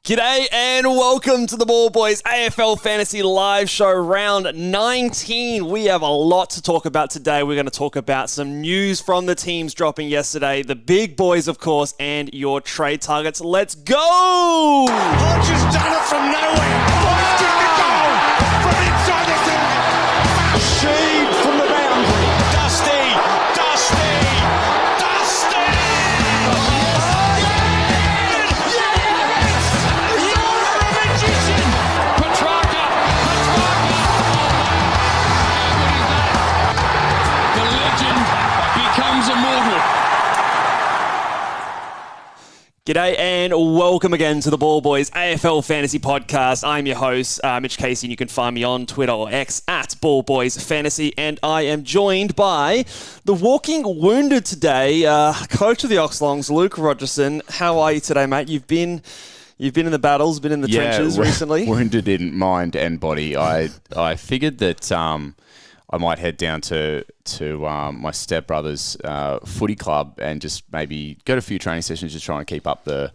G'day and welcome to the Ball Boys AFL Fantasy Live Show Round 19. We have a lot to talk about today. We're going to talk about some news from the teams dropping yesterday, the big boys, of course, and your trade targets. Let's go! Hodge has done it from nowhere. Busting the goal from inside the target. Sheed from the boundary. Dusty. G'day and welcome again to the Ball Boys AFL Fantasy Podcast. I'm your host, Mitch Casey, and you can find me on Twitter or X at Ball Boys Fantasy. And I am joined by the walking wounded today, coach of the Oxlongs, Luke Rogerson. How are you today, mate? You've been in the battles, been in the trenches recently. Wounded in mind and body. I figured that I might head down to my stepbrother's footy club and just maybe go to a few training sessions, just trying to keep up the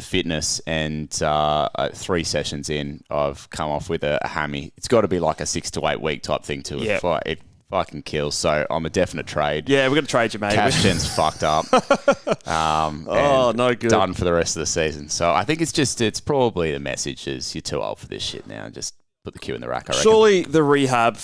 fitness. And 3 sessions in, I've come off with a hammy. It's got to be like a 6 to 8 week type thing to it. Yep. It fucking kills. So I'm a definite trade. Yeah, we're going to trade you, mate. Cash gen's fucked up. No good. Done for the rest of the season. So I think it's probably the message is you're too old for this shit now. Just put the cue in the rack, I reckon. Surely the rehab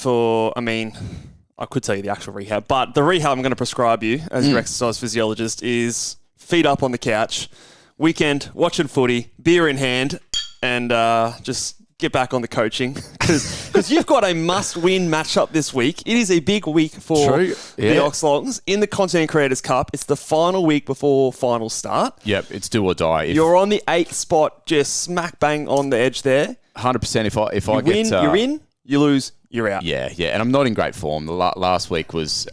I could tell you the actual rehab, but the rehab I'm going to prescribe you as your exercise physiologist is feet up on the couch, weekend, watching footy, beer in hand, and just get back on the coaching. Because you've got a must-win matchup this week. It is a big week for the Oxlongs in the Content Creators Cup. It's the final week before finals start. Yep, it's do or die. You're on the 8th spot, just smack bang on the edge there. 100%. If I win, get you're in. You lose, you're out. Yeah, and I'm not in great form. The last week was,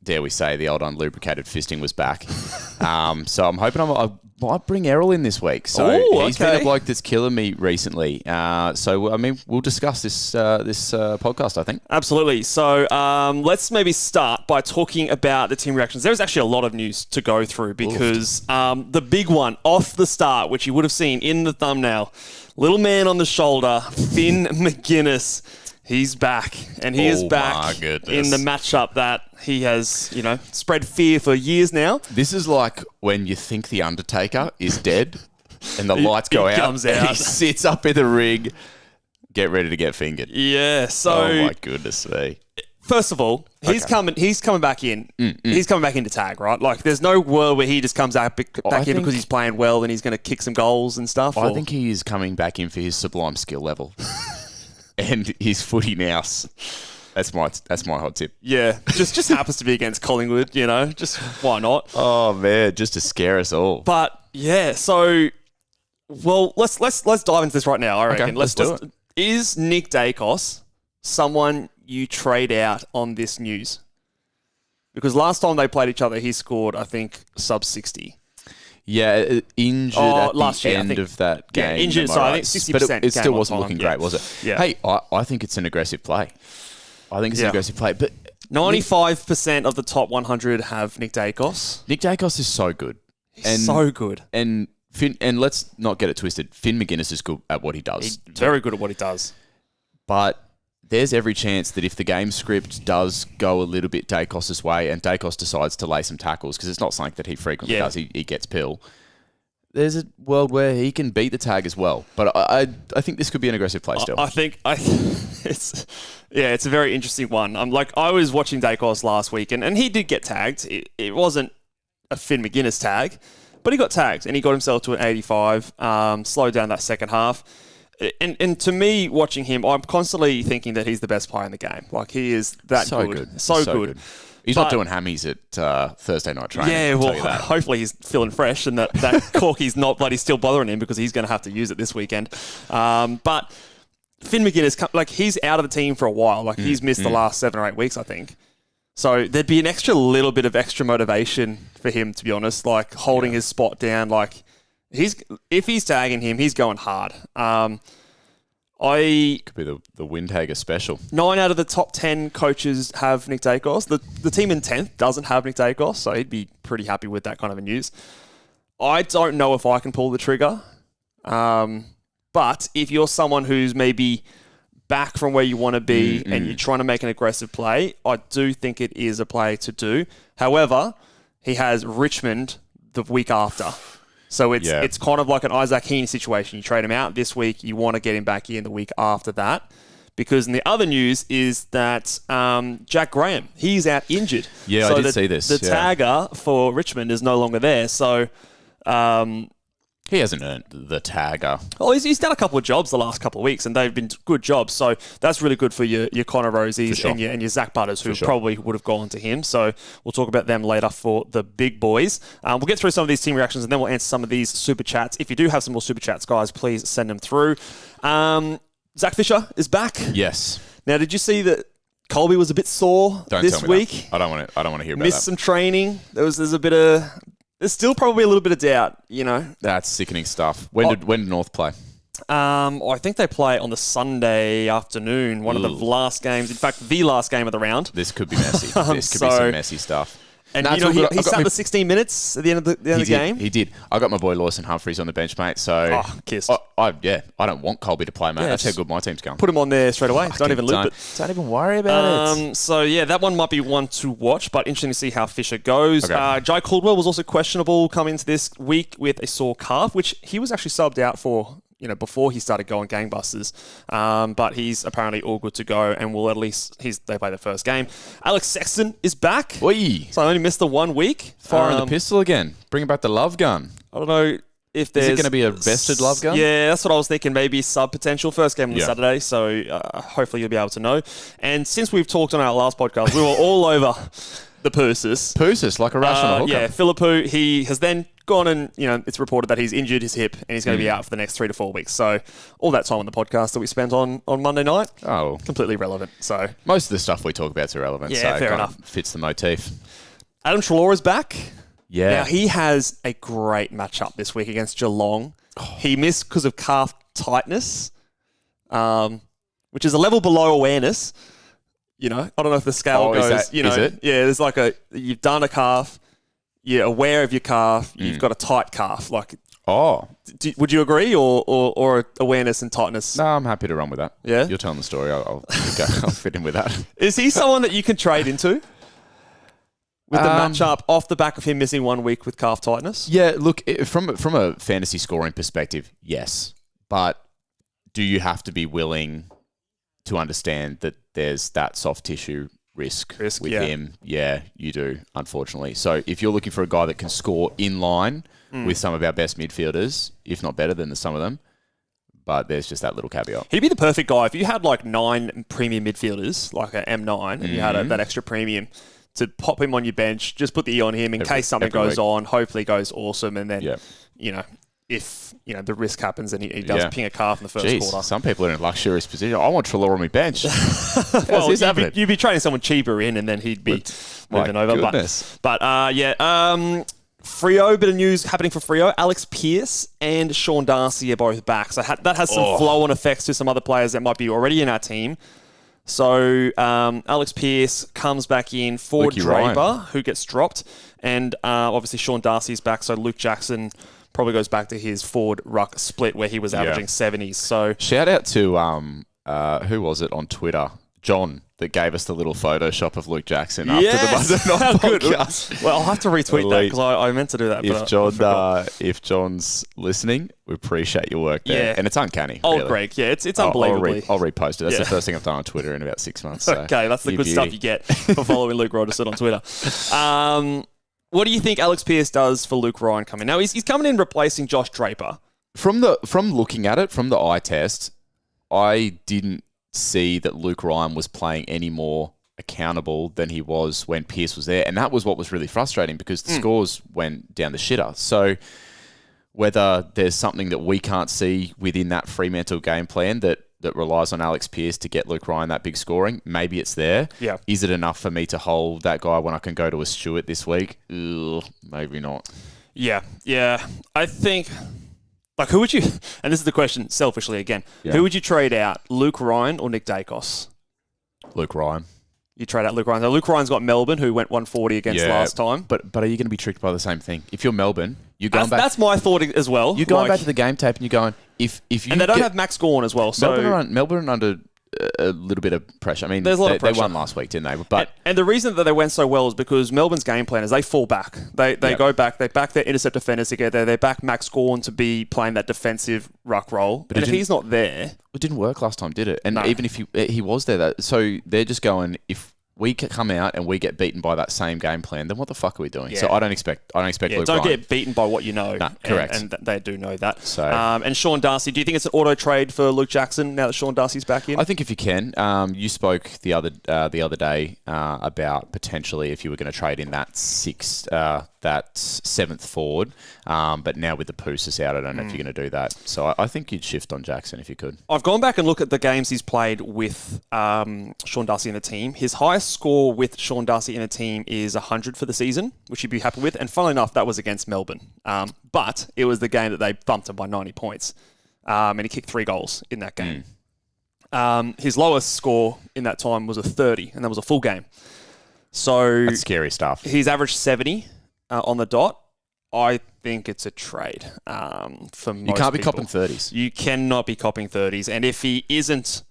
dare we say, the old unlubricated fisting was back. So I'm hoping I might bring Errol in this week. So he's been a bloke that's killing me recently. We'll discuss this podcast, I think. Absolutely. So let's maybe start by talking about the team reactions. There's actually a lot of news to go through because the big one off the start, which you would have seen in the thumbnail, little man on the shoulder, Finn McGuinness. He's back, and he is back in the matchup that he has, spread fear for years now. This is like when you think the Undertaker is dead, and the lights go out, comes out. and he sits up in the ring, get ready to get fingered. Yeah. So, oh my goodness me. First of all, he's coming back in. He's coming back into tag, right? Like, there's no world where he just comes back in because he's playing well and he's going to kick some goals and stuff. I think he is coming back in for his sublime skill level and his footy nous. That's my hot tip. Yeah, just happens to be against Collingwood, just why not? Oh man, just to scare us all. But yeah, so let's dive into this right now. I reckon. Okay, let's do it. Is Nick Dacos someone you trade out on this news? Because last time they played each other, he scored, I think, sub 60. Yeah, injured at last the year, end of that game. Yeah, injured, so I think 60%. But it still game wasn't on looking time. great, was it? Yeah. Hey, I think it's an aggressive play. But 95% of the top 100 have Nick Dacos. Nick Dacos is so good. He's so good. And let's not get it twisted. Finn McGuinness is good at what he does. He's very good at what he does. But there's every chance that if the game script does go a little bit Dacos' way and Dacos decides to lay some tackles, because it's not something that he frequently does, he gets pill, there's a world where he can beat the tag as well. But I think this could be an aggressive play still. I think it's a very interesting one. I was watching Dacos last week and he did get tagged. It wasn't a Finn McGuinness tag, but he got tagged and he got himself to an 85, slowed down that second half. And to me, watching him, I'm constantly thinking that he's the best player in the game. He is that good. So good. He's not doing hammies at Thursday night training. Yeah, well, hopefully he's feeling fresh and that corky's not bloody still bothering him because he's going to have to use it this weekend. But Finn McGuinness, he's out of the team for a while. He's missed the last 7 or 8 weeks, I think. So there'd be an little bit of extra motivation for him, to be honest, holding his spot down, if he's tagging him, he's going hard. Could be the Windhager special. 9 out of the top 10 coaches have Nick Dacos. The team in 10th doesn't have Nick Dacos, so he'd be pretty happy with that kind of a news. I don't know if I can pull the trigger, but if you're someone who's maybe back from where you want to be and you're trying to make an aggressive play, I do think it is a play to do. However, he has Richmond the week after. So it's kind of like an Isaac Heaney situation. You trade him out this week, you want to get him back in the week after that. Because in the other news is that Jack Graham, he's out injured. Yeah, so I did see this. The tagger for Richmond is no longer there. So he hasn't earned the tagger. Well, he's done a couple of jobs the last couple of weeks, and they've been good jobs. So that's really good for your Connor Rosies and your Zach Butters, who probably would have gone to him. So we'll talk about them later for the big boys. We'll get through some of these team reactions, and then we'll answer some of these super chats. If you do have some more super chats, guys, please send them through. Zach Fisher is back. Yes. Now, did you see that Colby was a bit sore this week? I don't want to hear about that. Missed some training. There's still probably a little bit of doubt, That's sickening stuff. When did North play? I think they play on the Sunday afternoon, one of the last games. In fact, the last game of the round. This could be messy. This could be some messy stuff. And he sat the 16 minutes at the end of the game. He did. I got my boy Lawson Humphries on the bench, mate. So kissed. I don't want Colby to play, mate. That's how good my team's going. Put him on there straight away. Don't even loop it. Don't even worry about it. So that one might be one to watch, but interesting to see how Fisher goes. Okay. Jai Caldwell was also questionable coming into this week with a sore calf, which he was actually subbed out for, before he started going gangbusters. But he's apparently all good to go, and will at least they play the first game. Alex Sexton is back. Oi. So I only missed the 1 week. Firing the pistol again. Bring back the love gun. I don't know if there's... Is it going to be a vested love gun? Yeah, that's what I was thinking. Maybe sub potential. First game on the Saturday, so hopefully you'll be able to know. And since we've talked on our last podcast, we were all over the Poosis, like a rational hooker. Yeah, Philippou, he has then gone and, it's reported that he's injured his hip and he's going to be out for the next 3 to 4 weeks. So all that time on the podcast that we spent on Monday night, completely irrelevant. So most of the stuff we talk about is irrelevant. Yeah, so fair it enough. Fits the motif. Adam Treloar is back. Yeah. Now, he has a great matchup this week against Geelong. He missed because of calf tightness, which is a level below awareness. I don't know if the scale goes, is it? Yeah, there's you've done a calf, you're aware of your calf, you've got a tight calf. Would you agree or awareness and tightness? No, I'm happy to run with that. Yeah? You're telling the story. I'll fit in with that. Is he someone that you can trade into? With the matchup off the back of him missing 1 week with calf tightness? Yeah, look, from a fantasy scoring perspective, yes. But do you have to be willing to understand that there's that soft tissue risk with him? Yeah, you do, unfortunately. So if you're looking for a guy that can score in line with some of our best midfielders, if not better than some of them, but there's just that little caveat. He'd be the perfect guy if you had like 9 premium midfielders, like an M9, and you had that extra premium to pop him on your bench, just put the E on him in case something goes on, hopefully goes awesome, and then, if the risk happens and he does ping a calf in the first quarter. Some people are in a luxurious position. I want Treloar on my bench. Well, you'd be trading someone cheaper in, and then he'd be moving over. Goodness. But Freo, bit of news happening for Freo. Alex Pearce and Sean Darcy are both back. So that has some flow-on effects to some other players that might be already in our team. So Alex Pearce comes back in for Lukey Draper, Ryan, who gets dropped. And obviously Sean Darcy's back, so Luke Jackson probably goes back to his forward ruck split where he was averaging 70s. So shout out to who was it on Twitter? John, that gave us the little Photoshop of Luke Jackson after the Monday Night podcast. Well, I'll have to retweet that because I meant to do that. If John's listening, we appreciate your work there. Yeah. And it's uncanny. Old really. Greg, it's unbelievable. I'll repost it. That's the first thing I've done on Twitter in about 6 months. So okay, that's the good stuff you get for following Luke Rogerson on Twitter. What do you think Alex Pearce does for Luke Ryan coming? Now, he's coming in replacing Josh Draper. From looking at it, from the eye test, I didn't see that Luke Ryan was playing any more accountable than he was when Pearce was there. And that was what was really frustrating because the scores went down the shitter. So whether there's something that we can't see within that Fremantle game plan that relies on Alex Pearce to get Luke Ryan that big scoring, maybe it's there. Yeah. Is it enough for me to hold that guy when I can go to a Stewart this week? Maybe not. Yeah. I think... Like, who would you... And this is the question, selfishly again. Yeah. Who would you trade out, Luke Ryan or Nick Dacos? Luke Ryan. You trade out Luke Ryan. So Luke Ryan's got Melbourne, who went 140 against last time. But are you going to be tricked by the same thing? If you're Melbourne, you're going back... That's my thought as well. You're going back to the game tape and you're going... If you and they don't have Max Gawn as well. So Melbourne under a little bit of pressure. I mean, there's a lot of pressure. They won last week, didn't they? But and the reason that they went so well is because Melbourne's game plan is they fall back. They go back. They back their intercept defenders together. They back Max Gawn to be playing that defensive ruck role. But if he's not there... It didn't work last time, did it? And even if he was there, so they're just going... If we come out and we get beaten by that same game plan, then what the fuck are we doing? Yeah. So I don't expect Luke Ryan. Don't get beaten by what you know. No, correct. And they do know that. So, and Sean Darcy, do you think it's an auto trade for Luke Jackson now that Sean Darcy's back in? I think if you can. You spoke the other day about potentially if you were going to trade in that seventh forward, but now with the Poussis out, I don't know if you're going to do that. So I think you'd shift on Jackson if you could. I've gone back and looked at the games he's played with Sean Darcy in the team. His highest score with Sean Darcy in a team is 100 for the season, which he'd be happy with. And funnily enough, that was against Melbourne. But it was the game that they bumped him by 90 points. And he kicked 3 goals in that game. His lowest score in that time was a 30, and that was a full game. So that's scary stuff. He's averaged 70 on the dot. I think it's a trade for most people. You can't be copping 30s. You cannot be copping 30s. And if he isn't...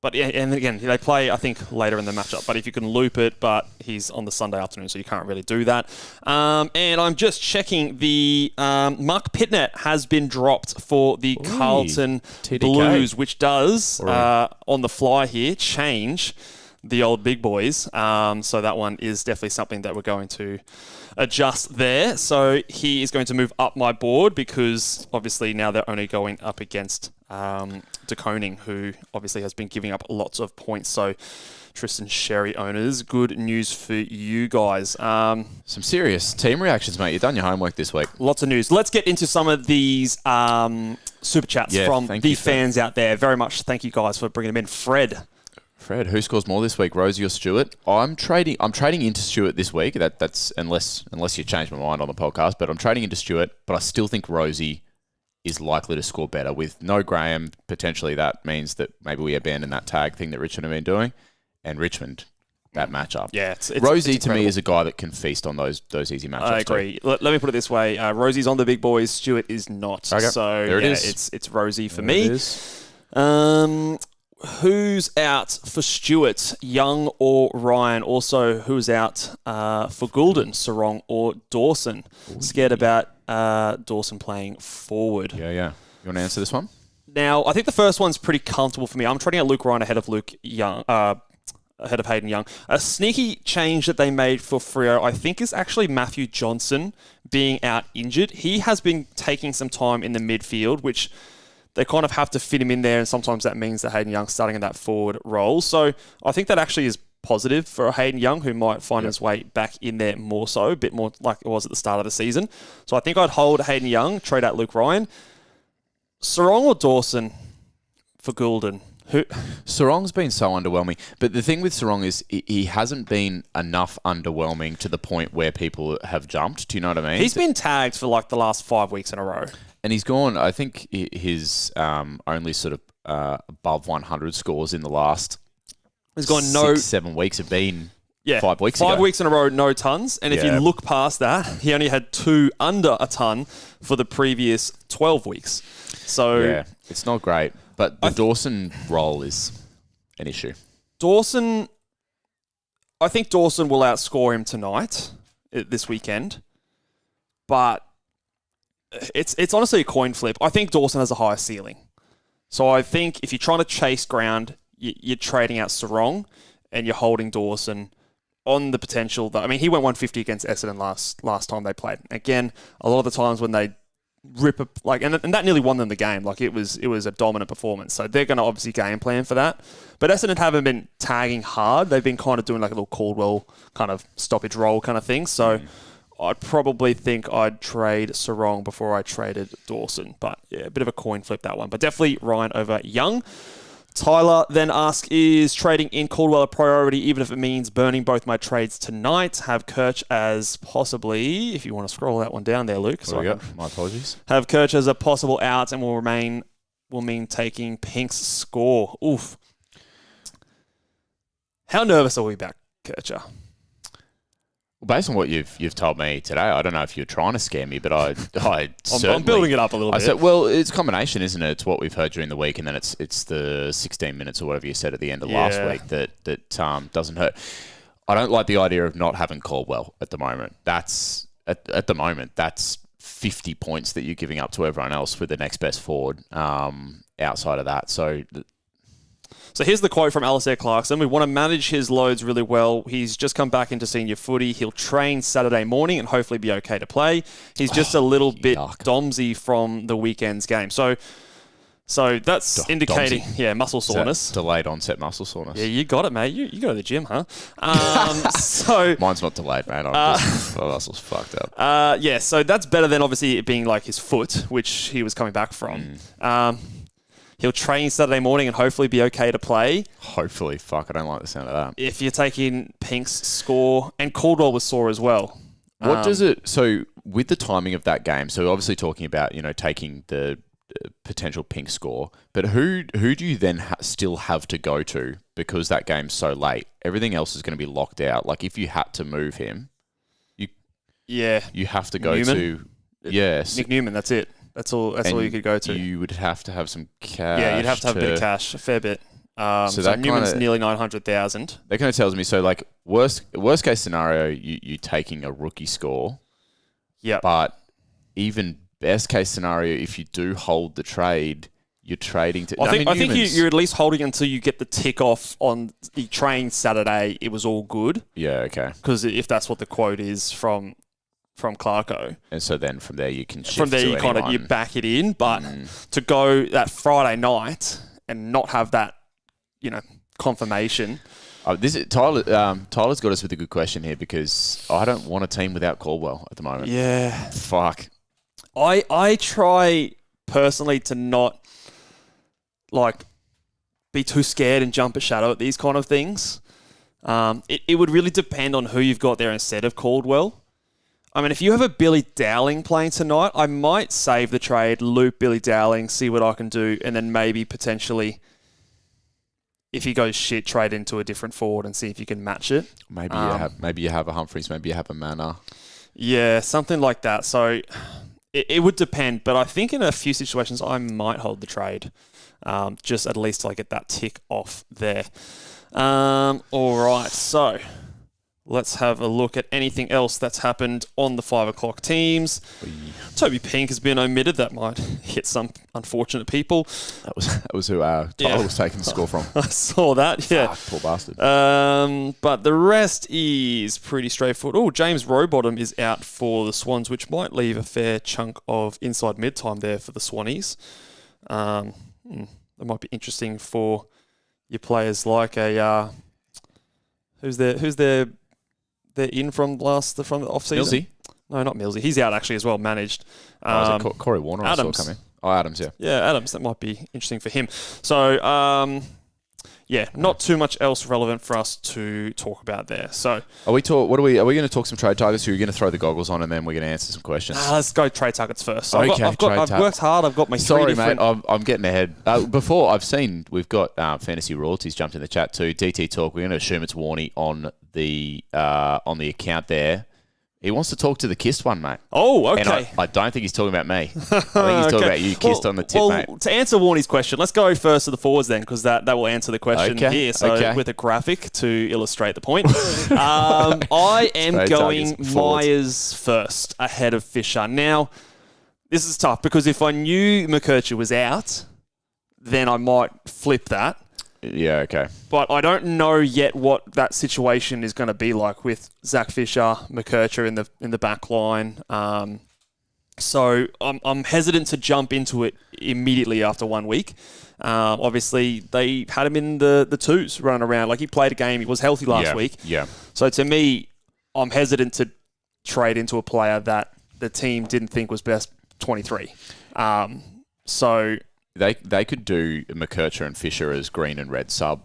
But and again, they play, I think, later in the matchup. But if you can loop it, but he's on the Sunday afternoon, so you can't really do that. And I'm just checking the Mark Pitnett has been dropped for the Carlton Blues, which does, on the fly here, change the old big boys. So that one is definitely something that we're going to adjust there. So he is going to move up my board because obviously now they're only going up against De Koning, who obviously has been giving up lots of points. So Tristan Sherry owners, good news for you guys. Some serious team reactions, mate. You've done your homework this week. Lots of news. Let's get into some of these super chats from the fans out there. Very much thank you guys for bringing them in. Fred, who scores more this week, Rosie or Stewart? I'm trading into Stewart this week. That's unless you change my mind on the podcast, but I'm trading into Stewart. But I still think Rosie is likely to score better with no Graham. Potentially, that means that maybe we abandon that tag thing that Richmond have been doing, and Richmond that matchup. Yeah, it's Rosie to me is a guy that can feast on those easy matchups. I agree. Let me put it this way: Rosie's on the big boys. Stewart is not. Okay. So there it is. It's Rosie for there me. It is. Who's out for Stewart, Young or Ryan? Also, who's out for Goulden, Sarong or Dawson? Scared about Dawson playing forward. Yeah. You want to answer this one? Now, I think the first one's pretty comfortable for me. I'm trading out Luke Ryan ahead of Luke Young, ahead of Hayden Young. A sneaky change that they made for Freo, I think, is actually Matthew Johnson being out injured. He has been taking some time in the midfield, which they kind of have to fit him in there, and sometimes that means that Hayden Young's starting in that forward role. So I think that actually is positive for Hayden Young, who might find his way back in there more so, a bit more like it was at the start of the season. So I think I'd hold Hayden Young, trade out Luke Ryan. Sarong or Dawson for Goulden? Sarong's been so underwhelming. But the thing with Sarong is he hasn't been enough underwhelming to the point where people have jumped. Do you know what I mean? He's been tagged for like the last 5 weeks in a row. And he's gone, I think his only sort of above 100 scores in the last... He's gone 6-7 weeks have been 5 weeks ago. 5 weeks in a row, no tons. And if you look past that, he only had 2 under a ton for the previous 12 weeks. So yeah, it's not great. But the Dawson role is an issue. I think Dawson will outscore him tonight, this weekend. But it's honestly a coin flip. I think Dawson has a higher ceiling. So I think if you're trying to chase ground, you're trading out Sarong and you're holding Dawson on the potential that, I mean, he went 150 against Essendon last time they played. Again, a lot of the times when they rip and that nearly won them the game. Like it was a dominant performance. So they're going to obviously game plan for that. But Essendon haven't been tagging hard. They've been kind of doing like a little Caldwell kind of stoppage roll kind of thing. So I'd probably think I'd trade Sarong before I traded Dawson. But yeah, a bit of a coin flip that one. But definitely Ryan over Young. Tyler then asks, is trading in Caldwell a priority, even if it means burning both my trades tonight? Have Kirch as possibly, if you want to scroll that one down there, Luke. There we go. My apologies. Have Kirch as a possible out and will mean taking Pink's score. Oof. How nervous are we about Kircher? Based on what you've told me today, I don't know if you're trying to scare me, but I certainly... I'm building it up a little bit. I said, well, it's a combination, isn't it? It's what we've heard during the week, and then it's the 16 minutes or whatever you said at the end of last week that doesn't hurt. I don't like the idea of not having Caldwell at the moment. That's at the moment, that's 50 points that you're giving up to everyone else with the next best forward outside of that. So here's the quote from Alistair Clarkson. We want to manage his loads really well. He's just come back into senior footy. He'll train Saturday morning and hopefully be okay to play. He's just a little bit domsy from the weekend's game. So that's indicating, muscle soreness. Delayed onset muscle soreness. Yeah, you got it, mate. You go to the gym, huh? So mine's not delayed, mate. My muscle's fucked up. So that's better than obviously it being like his foot, which he was coming back from. He'll train Saturday morning and hopefully be okay to play. Hopefully. Fuck, I don't like the sound of that. If you're taking Pink's score, and Caldwell was sore as well. What does it... So, with the timing of that game, so obviously talking about, taking the potential Pink score, but who do you then still have to go to because that game's so late? Everything else is going to be locked out. Like, if you had to move him, you have to go Newman? to... Yes. Nick Newman, that's it. That's all you could go to. You would have to have some cash. Yeah, you'd have to have a bit of cash, a fair bit. So that Newman's nearly 900,000. That kind of tells me, so like worst case scenario, you taking a rookie score. Yeah. But even best case scenario, if you do hold the trade, you're trading to... I think you're at least holding until you get the tick off on the train Saturday. It was all good. Yeah, okay. Because if that's what the quote is from Clarko. And so then from there you can shift From there to you anyone. kind of you back it in, but to go that Friday night and not have that, confirmation. Tyler's got us with a good question here because I don't want a team without Caldwell at the moment. Yeah. Fuck. I try personally to not be too scared and jump at shadow at these kind of things. It would really depend on who you've got there instead of Caldwell. I mean, if you have a Billy Dowling playing tonight, I might save the trade, loop Billy Dowling, see what I can do, and then maybe potentially, if he goes shit, trade into a different forward and see if you can match it. Maybe you have a Humphreys, maybe you have a Manor. Yeah, something like that. So it would depend, but I think in a few situations I might hold the trade, just at least to get that tick off there. All right, so... let's have a look at anything else that's happened on the 5 o'clock teams. Toby Pink has been omitted. That might hit some unfortunate people. That was who Tyler was taking the score from. I saw that, yeah. Fuck, poor bastard. But the rest is pretty straightforward. Oh, James Rowbottom is out for the Swans, which might leave a fair chunk of inside mid-time there for the Swannies. That might be interesting for your players like a who's their in from the off season. Millsy? No, not Millsy. He's out actually as well, managed. Is it Corey Warner? Adams. I saw come in. Oh, Adams, yeah. Yeah, Adams. That might be interesting for him. So, not too much else relevant for us to talk about there. So, are we going to talk some trade targets, or are you going to throw the goggles on and then we're going to answer some questions? Let's go trade targets first. So Okay, I've worked hard. I've got my Sorry, three different... mate. I'm getting ahead. Before we've got fantasy royalties jumped in the chat too. DT Talk. We're going to assume it's Warney on the account there. He wants to talk to the kissed one, mate. Oh, okay. And I don't think he's talking about me. I think he's talking about you kissed on the tip, mate. To answer Warney's question, let's go first to the forwards then, because that will answer the question here. So with a graphic to illustrate the point. I am going Myers first, ahead of Fisher. Now, this is tough, because if I knew McKercher was out, then I might flip that. Yeah, okay. But I don't know yet what that situation is going to be like with Zach Fisher, McKercher in the back line. So I'm hesitant to jump into it immediately after 1 week. Obviously, they had him in the twos running around. Like, he played a game. He was healthy last week. Yeah. So to me, I'm hesitant to trade into a player that the team didn't think was best 23. So... They could do McKercher and Fisher as green and red sub.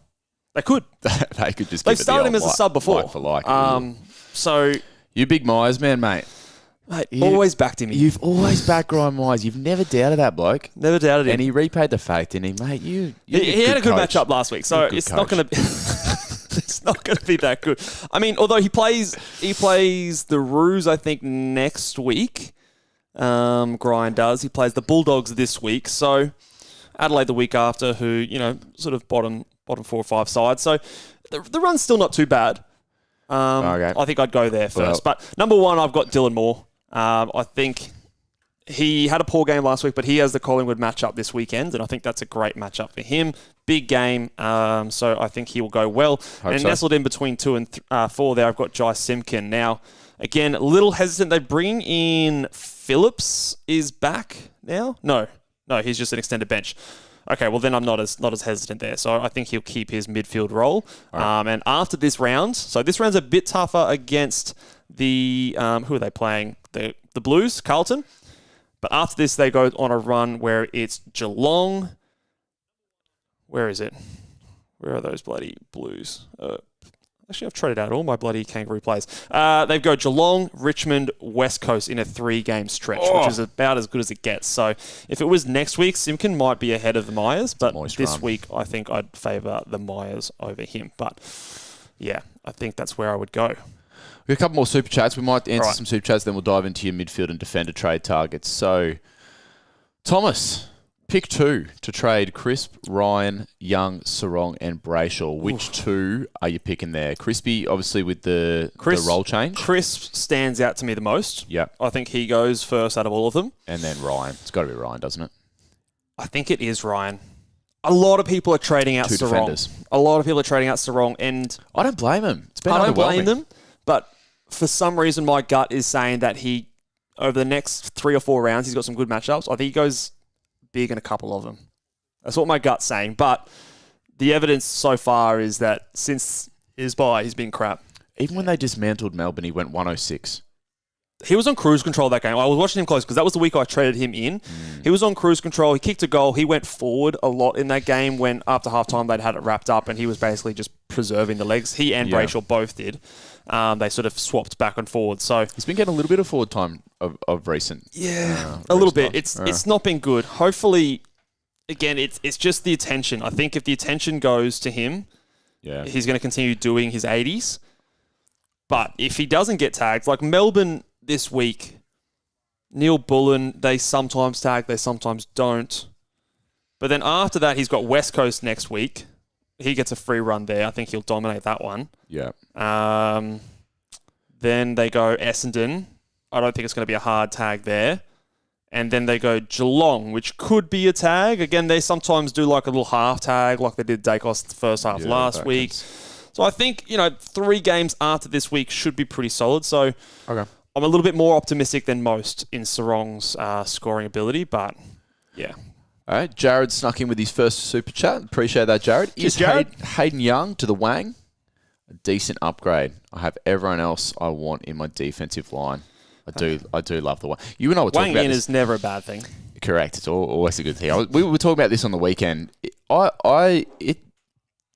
They could. They could just. They've started him as a sub before. Like for like. So you big Myers man, mate. Always backed him. You've always backed Ryan Myers. You've never doubted that bloke. Never doubted him. And he repaid the faith, didn't he, mate? He had a good match up last week, so it's not going to. It's not going to be that good. I mean, although he plays the Roos, I think, next week. Grind does. He plays the Bulldogs this week, so. Adelaide the week after, who, sort of bottom 4 or 5 sides. So the run's still not too bad. Okay. I think I'd go there first. But number one, I've got Dylan Moore. I think he had a poor game last week, but he has the Collingwood matchup this weekend, and I think that's a great matchup for him. Big game, so I think he will go well. Nestled in between 2 and 4 there, I've got Jai Simpkin. Now, again, a little hesitant. They bring in Phillips is back now? No, he's just an extended bench. Okay, well then I'm not as hesitant there. So I think he'll keep his midfield role. Right. And after this round, so this round's a bit tougher against the who are they playing? The Blues, Carlton. But after this, they go on a run where it's Geelong. Where is it? Where are those bloody Blues? Actually, I've traded out all my bloody Kangaroo plays. They go Geelong, Richmond, West Coast in a 3-game stretch, which is about as good as it gets. So if it was next week, Simpkin might be ahead of the Myers, but this week I think I'd favour the Myers over him. But yeah, I think that's where I would go. We've got a couple more super chats. We might answer some super chats, then we'll dive into your midfield and defender trade targets. So, Thomas... Pick 2 to trade Crisp, Ryan, Young, Sarong, and Brayshaw. Which 2 are you picking there? Crispy, obviously, with the role change. Crisp stands out to me the most. Yep. I think he goes first out of all of them. And then Ryan. It's got to be Ryan, doesn't it? I think it is Ryan. A lot of people are trading out Sarong. Defenders. A lot of people are trading out Sarong, and I don't blame him. It's been I don't blame them, but for some reason, my gut is saying that he, over the next 3 or 4 rounds, he's got some good matchups. I think he goes big in a couple of them. That's what my gut's saying. But the evidence so far is that since his bye, he's been crap. Even when they dismantled Melbourne, he went 106. He was on cruise control that game. I was watching him close because that was the week I traded him in. He was on cruise control. He kicked a goal. He went forward a lot in that game when after halftime they'd had it wrapped up and he was basically just preserving the legs. He and Brayshaw both did. They sort of swapped back and forward. So he's been getting a little bit of forward time of recent. Yeah, a little bit. It's not been good. Hopefully, again, it's just the attention. I think if the attention goes to him, he's going to continue doing his 80s. But if he doesn't get tagged, like Melbourne this week, Neil Bullen, they sometimes tag, they sometimes don't. But then after that, he's got West Coast next week. He gets a free run there. I think he'll dominate that one. Yeah. Then they go Essendon. I don't think it's going to be a hard tag there. And then they go Geelong, which could be a tag. Again, they sometimes do like a little half tag, like they did Dacos the first half last week. So I think, 3 games after this week should be pretty solid. So I'm a little bit more optimistic than most in Sarong's scoring ability, but yeah. All right, Jared snuck in with his first super chat. Appreciate that, Jared. Cheers, Jared. Hayden Young to the wang? A decent upgrade. I have everyone else I want in my defensive line. I do love the wang. You and I were talking about Wang in this. is never a bad thing. Correct. It's always a good thing. We were talking about this on the weekend. It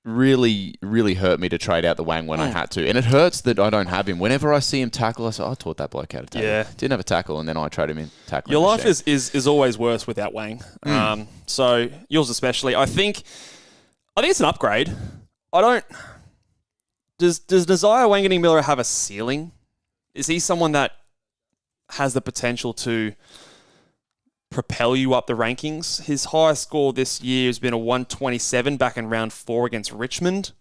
really, really hurt me to trade out the wang when I had to. And it hurts that I don't have him. Whenever I see him tackle, I say, I taught that bloke how to tackle. Yeah. Didn't have a tackle, and then I trade him in tackle. Your life is always worse without Wang. So yours especially. I think it's an upgrade. Does Desire Wanganeen-Miller have a ceiling? Is he someone that has the potential to propel you up the rankings? His highest score this year has been a 127 back in round 4 against Richmond.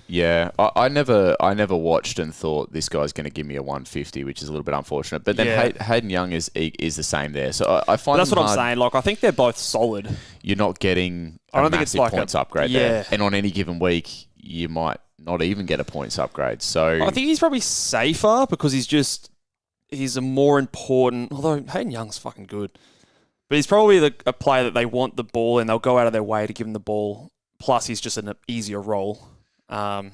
Yeah, I never watched and thought this guy's going to give me a 150, which is a little bit unfortunate. But then Hayden Young is the same there. So I find that's what I'm saying. Like, I think they're both solid. You're not getting I don't a think it's massive like points upgrade there. And on any given week, you might not even get a points upgrade. So I think he's probably safer because he's a more important... Although Hayden Young's fucking good. But he's probably a player that they want the ball and they'll go out of their way to give him the ball. Plus, he's just an easier role. So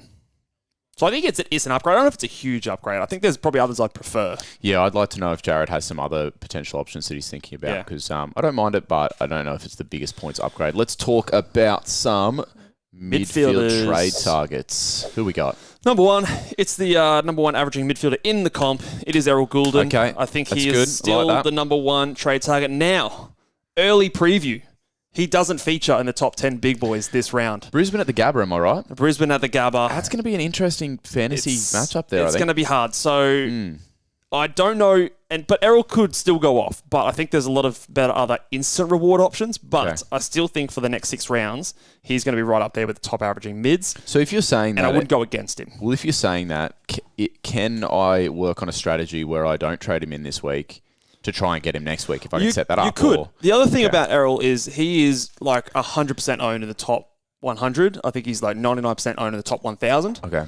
I think it's an upgrade. I don't know if it's a huge upgrade. I think there's probably others I'd prefer. Yeah, I'd like to know if Jared has some other potential options that he's thinking about because I don't mind it, but I don't know if it's the biggest points upgrade. Let's talk about some midfield trade targets. Who we got? Number one, it's the number one averaging midfielder in the comp. It is Errol Goulden. Okay, I think that's he good. is still like the number one trade target. Now, early preview. He doesn't feature in the top 10 big boys this round. Brisbane at the Gabba, am I right? Brisbane at the Gabba. That's going to be an interesting fantasy matchup there, I think. It's going to be hard. So, I don't know. But Errol could still go off. But I think there's a lot of better other instant reward options. But I still think for the next 6 rounds, he's going to be right up there with the top averaging mids. So if you're saying that... And I wouldn't go against him. Well, if you're saying that, can I work on a strategy where I don't trade him in this week to try and get him next week if I can set that up? You could. The other thing about Errol is he is like 100% owned in the top 100. I think he's like 99% owned in the top 1,000. Okay.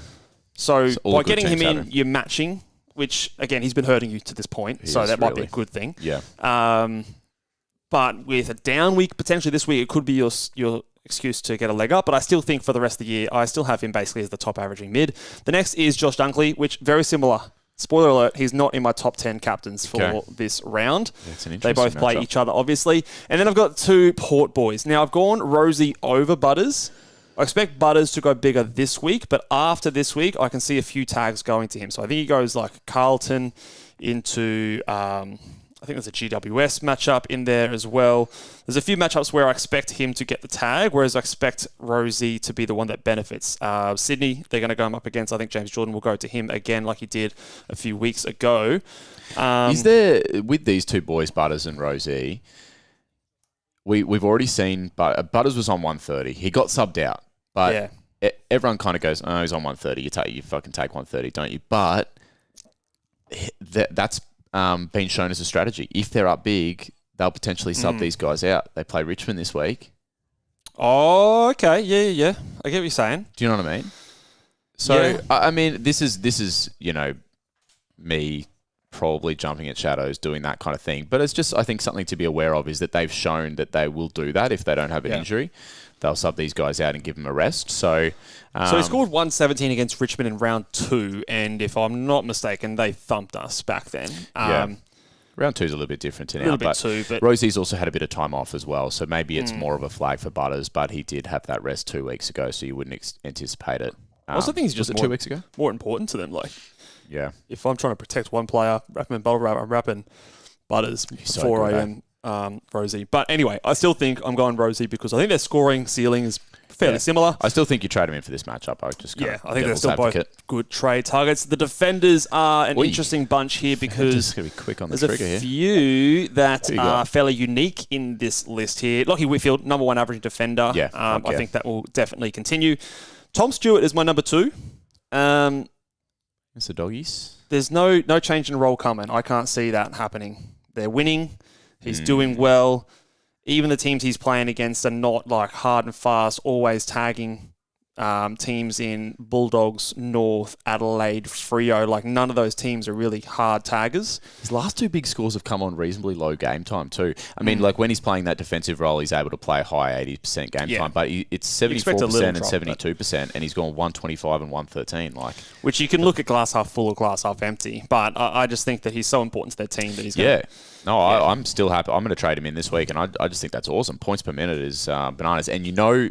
So by getting him in, you're matching, which, again, he's been hurting you to this point. So that might be a good thing. Yeah. But with a down week, potentially this week, it could be your excuse to get a leg up. But I still think for the rest of the year, I still have him basically as the top averaging mid. The next is Josh Dunkley, which very similar. Spoiler alert, he's not in my top 10 captains for this round. That's an interesting They both play each other, obviously. And then I've got 2 Port boys. Now, I've gone Rosie over Butters. I expect Butters to go bigger this week, but after this week, I can see a few tags going to him. So I think he goes like Carlton into... I think there's a GWS matchup in there as well. There's a few matchups where I expect him to get the tag, whereas I expect Rosie to be the one that benefits. Sydney, they're going to go him up against. I think James Jordan will go to him again like he did a few weeks ago. Is there, with these 2 boys, Butters and Rosie, we've already seen Butters was on 130. He got subbed out. But everyone kind of goes, oh, he's on 130. You fucking take 130, don't you? But that's... been shown as a strategy. If they're up big, they'll potentially sub these guys out. They play Richmond this week. Oh, okay. Yeah. I get what you're saying. Do you know what I mean? So, I mean, this is me probably jumping at shadows, doing that kind of thing. But it's just, I think, something to be aware of is that they've shown that they will do that if they don't have an injury. They'll sub these guys out and give them a rest. So he scored 117 against Richmond in round 2, and if I'm not mistaken, they thumped us back then. Round 2 is a little bit different to now. But Rosie's also had a bit of time off as well, so maybe it's more of a flag for Butters, but he did have that rest 2 weeks ago, so you wouldn't anticipate it. I also think he's just 2 weeks ago? More important to them. Like, if I'm trying to protect one player, wrapping bubble wrap, I'm wrapping Butters before I am Rosie. But anyway, I still think I'm going Rosie because I think their scoring ceiling is fairly similar. I still think you trade him in for this matchup. I think they're still both good trade targets. The defenders are an interesting bunch here because be quick on the there's trigger a few that are fairly unique in this list here. Lockie Whitfield, number 1 averaging defender. I think that will definitely continue. Tom Stewart is my number 2. It's the doggies. There's no change in role coming. I can't see that happening. They're winning. He's doing well. Even the teams he's playing against are not like hard and fast, always tagging teams in Bulldogs, North, Adelaide, Freo. Like, none of those teams are really hard taggers. His last two big scores have come on reasonably low game time too. I mean, like when he's playing that defensive role, he's able to play high 80% game time, but it's 74% and 72%, and he's gone 125 and 113. Like, which you can look at glass half full or glass half empty, but I just think that he's so important to their team that he's going to... I'm still happy. I'm going to trade him in this week, and I just think that's awesome. Points per minute is bananas. And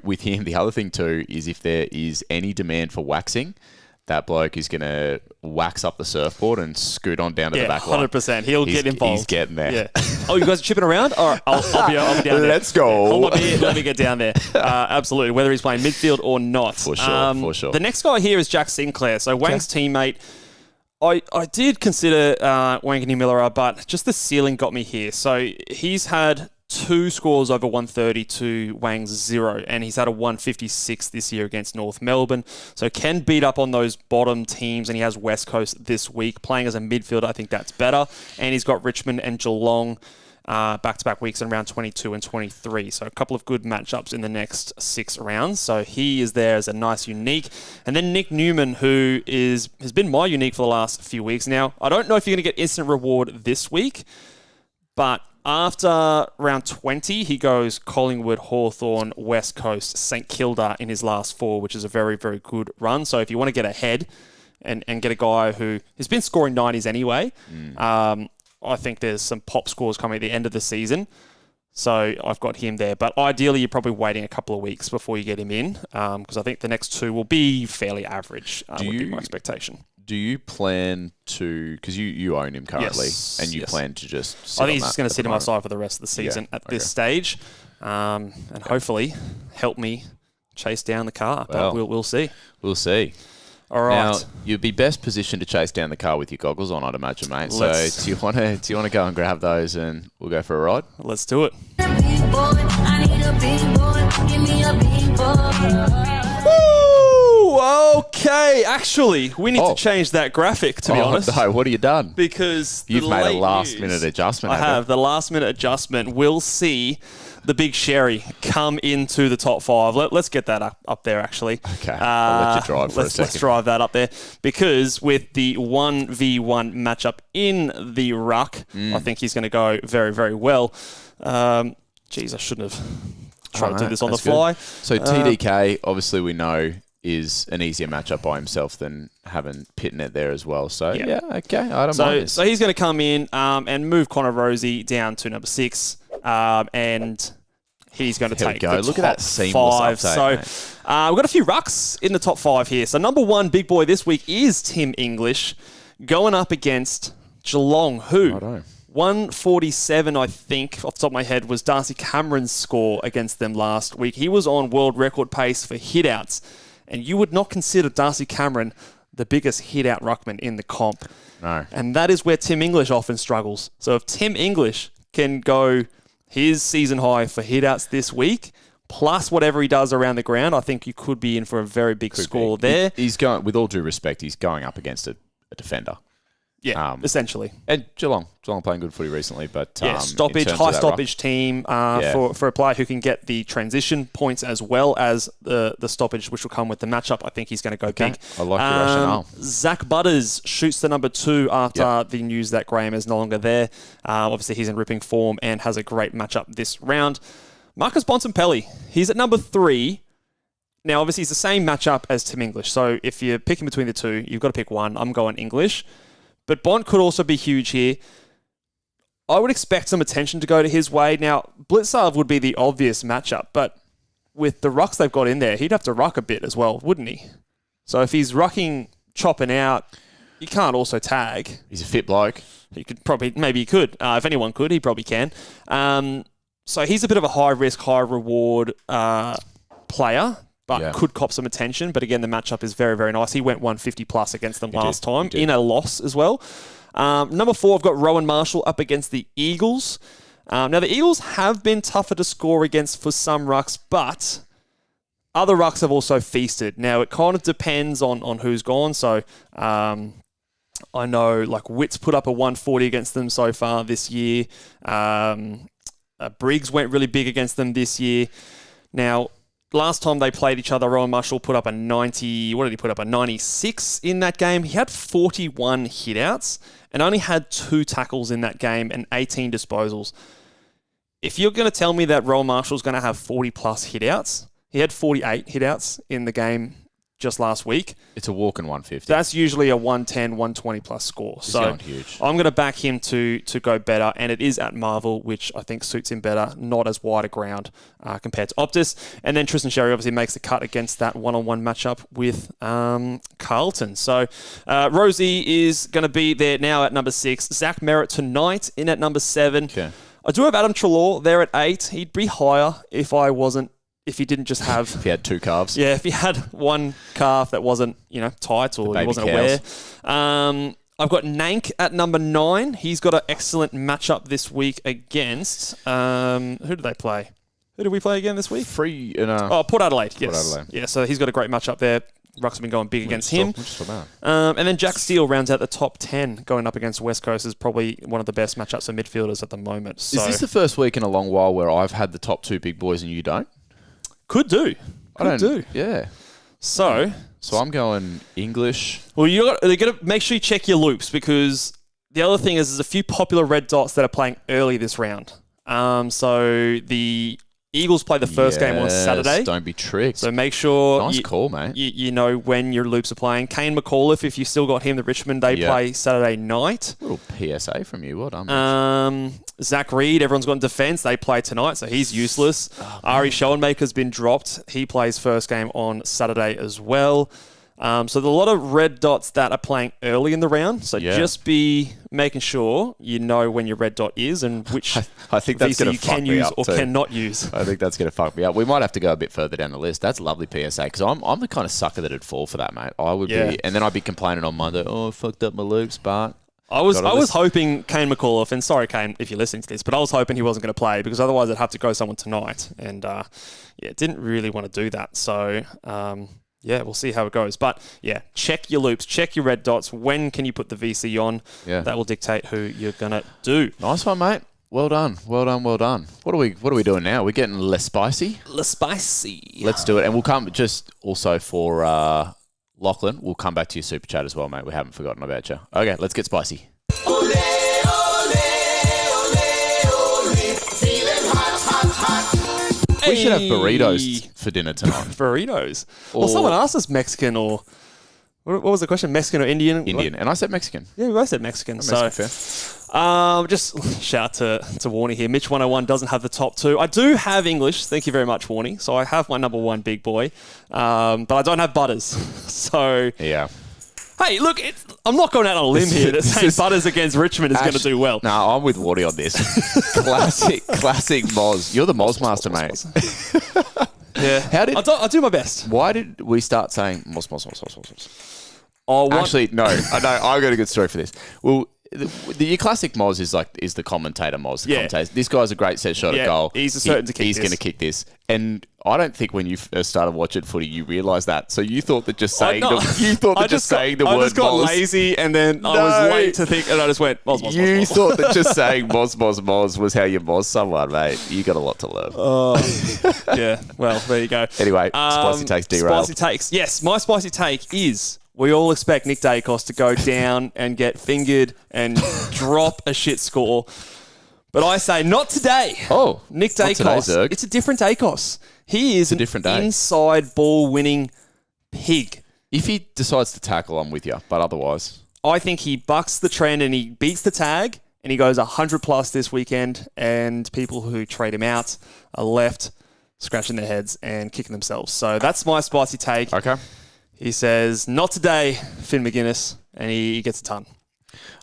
with him, the other thing too is if there is any demand for waxing, that bloke is going to wax up the surfboard and scoot on down to the back line. 100%. He'll get involved. He's getting there. Yeah. Oh, you guys are chipping around? All right, I'll be down there. Let's go. Hold my beer, let me get down there. Absolutely, whether he's playing midfield or not. For sure. The next guy here is Jack Sinclair. So Wang's teammate. I did consider Wanganui Miller, but just the ceiling got me here. So he's had 2 scores over 130 to Wang's 0, and he's had a 156 this year against North Melbourne. So can beat up on those bottom teams, and he has West Coast this week. Playing as a midfielder, I think that's better. And he's got Richmond and Geelong back-to-back weeks in round 22 and 23. So a couple of good matchups in the next 6 rounds. So he is there as a nice unique. And then Nick Newman, who has been my unique for the last few weeks. Now, I don't know if you're going to get instant reward this week, but after round 20, he goes Collingwood, Hawthorn, West Coast, St Kilda in his last 4, which is a very, very good run. So if you want to get ahead and get a guy who has been scoring 90s anyway, I think there's some pop scores coming at the end of the season. So I've got him there. But ideally, you're probably waiting a couple of weeks before you get him in, because I think the next 2 will be fairly average, would be my expectation. Do you plan to, because you own him currently, and you plan to just sit I think he's just going to sit on my side for the rest of the season at this stage, and hopefully help me chase down the car. But we'll see. We'll see. All right. Now, you'd be best positioned to chase down the car with your goggles on, I'd imagine, mate. So do you want to go and grab those and we'll go for a ride? Let's do it. Woo! Okay. Actually, we need to change that graphic, to be honest. No, what have you done? Because you've made a last-minute adjustment. I have. The last-minute adjustment. We'll see the big Sherry come into the top 5. Let's get that up there, actually. Okay, I'll let you drive for a second. Let's drive that up there. Because with the 1v1 matchup in the Ruck, I think he's going to go very, very well. I shouldn't have tried to do this on the fly. Good. So TDK, obviously we know, is an easier matchup by himself than having Pitnet there as well. So, okay, I don't mind this. So he's going to come in and move Connor Rosie down to number 6. And he's going to take the Look top at that seamless 5. update, So we've got a few rucks in the top 5 here. So number 1 big boy this week is Tim English going up against Geelong, who 147, I think, off the top of my head, was Darcy Cameron's score against them last week. He was on world record pace for hit-outs, and you would not consider Darcy Cameron the biggest hit-out ruckman in the comp. No. And that is where Tim English often struggles. So if Tim English can go his season high for hit-outs this week, plus whatever he does around the ground, I think you could be in for a very big score there. He's going, with all due respect, he's going up against a defender. Yeah, essentially. And Geelong playing good footy recently, but high stoppage team for a player who can get the transition points as well as the stoppage, which will come with the matchup. I think he's going to go big. I like your rationale. Zach Butters shoots the number 2 after the news that Graham is no longer there. Obviously, he's in ripping form and has a great matchup this round. Marcus Bontempelli, he's at number 3. Now, obviously, it's the same matchup as Tim English. So if you're picking between the 2, you've got to pick one. I'm going English. But Bont could also be huge here. I would expect some attention to go to his way. Now, Blitzarv would be the obvious matchup, but with the rucks they've got in there, he'd have to ruck a bit as well, wouldn't he? So if he's rucking, chopping out, you can't also tag. He's a fit bloke. He could probably, maybe he could. If anyone could, he probably can. So he's a bit of a high-risk, high-reward player, but could cop some attention. But again, the matchup is very, very nice. He went 150 plus against them last time in a loss as well. Number 4, I've got Rowan Marshall up against the Eagles. Now, the Eagles have been tougher to score against for some rucks, but other rucks have also feasted. Now, it kind of depends on who's gone. So I know like Witt's put up a 140 against them so far this year. Briggs went really big against them this year. Now, last time they played each other, Rowan Marshall put up a 90. What did he put up? A 96 in that game. He had 41 hitouts and only had 2 tackles in that game and 18 disposals. If you're going to tell me that Rowan Marshall's going to have 40 plus hitouts, he had 48 hitouts in the game just last week. It's a walk in 150. That's usually a 110, 120 plus score. He's so going huge. I'm going to back him to go better, and it is at Marvel, which I think suits him better, not as wide a ground compared to Optus. And then Tristan Sherry obviously makes the cut against that one-on-one matchup with Carlton. So Rosie is going to be there now at number 6. Zach Merritt tonight in at number 7. Okay. I do have Adam Treloar there at 8. He'd be higher if he didn't just have... If he had 2 calves. Yeah, if he had one calf that wasn't, tight or he wasn't aware. I've got Nank at number 9. He's got an excellent matchup this week against... who did they play? Who did we play again this week? Port Adelaide. Yes. Port Adelaide. Yeah, so he's got a great matchup there. Ruck's been going big against him. And then Jack Steele rounds out the top 10, going up against West Coast is probably one of the best matchups for midfielders at the moment. So, is this the first week in a long while where I've had the top 2 big boys and you don't? Could do. Yeah. So I'm going English. Well, you got to make sure you check your loops, because the other thing is there's a few popular red dots that are playing early this round. So the Eagles play the first game on Saturday. Don't be tricked. So make sure... Nice call, mate. You know when your loops are playing. Kane McAuliffe, if you still got him, the Richmond, they play Saturday night. A little PSA from you. Well done. Zach Reed, everyone's got in defence. They play tonight, so he's useless. Ari Schoenmaker's been dropped. He plays first game on Saturday as well. So there's a lot of red dots that are playing early in the round. So just be making sure you know when your red dot is and which I think that's VC you can use or cannot use. I think that's going to fuck me up. We might have to go a bit further down the list. That's lovely PSA, because I'm the kind of sucker that'd fall for that, mate. I would be, and then I'd be complaining on Monday, I fucked up my loops, but... I was hoping Kane McAuliffe, and sorry Kane if you're listening to this, but I was hoping he wasn't going to play, because otherwise I'd have to go someone tonight, and didn't really want to do that. So we'll see how it goes. But check your loops, check your red dots. When can you put the VC on? Yeah. That will dictate who you're going to do. Nice one, mate. Well done. What are we doing now? We're getting less spicy. Less spicy. Let's do it, and we'll come just also for. Lachlan, we'll come back to your super chat as well, mate. We haven't forgotten about you. Okay, let's get spicy. Ole, ole, ole, ole. Feeling hot. We should have burritos for dinner tonight. Burritos? Well, someone asked us Mexican or... What was the question? Mexican or Indian? Indian. And I said Mexican. Yeah, we both said Mexican. Fair. Just shout to Warnie here. Mitch 101 doesn't have the top 2. I do have English. Thank you very much, Warnie. So I have my number 1 big boy. But I don't have Butters. So... Yeah. Hey, look, I'm not going out on a limb here to say Butters against Richmond is going to do well. No, I'm with Warnie on this. Classic Moz. You're the Moz master, mate. Yeah. I do my best. Why did we start saying Moz? Actually, no. I've got a good story for this. Well, your classic Moz is the commentator Moz. Commentator. This guy's a great set shot at goal. He's certain to kick He's going to kick this. And I don't think when you first started watching footy, you realised that. So you thought that just saying the word Moz. I just got lazy, and then I was late to think, and I just went Moz. You thought that just saying Moz was how you Moz someone, mate. You got a lot to learn. Yeah. Well, there you go. Anyway, spicy takes derailed. Spicy takes. Yes, my spicy take is... We all expect Nick Dacos to go down and get fingered and drop a shit score. But I say, not today. Oh, Nick Dacos. It's a different Dacos. He is an inside ball winning pig. If he decides to tackle, I'm with you. But otherwise... I think he bucks the trend and he beats the tag and he goes 100 plus this weekend, and people who trade him out are left scratching their heads and kicking themselves. So that's my spicy take. Okay. He says, not today, Finn McGuinness, and he gets a ton.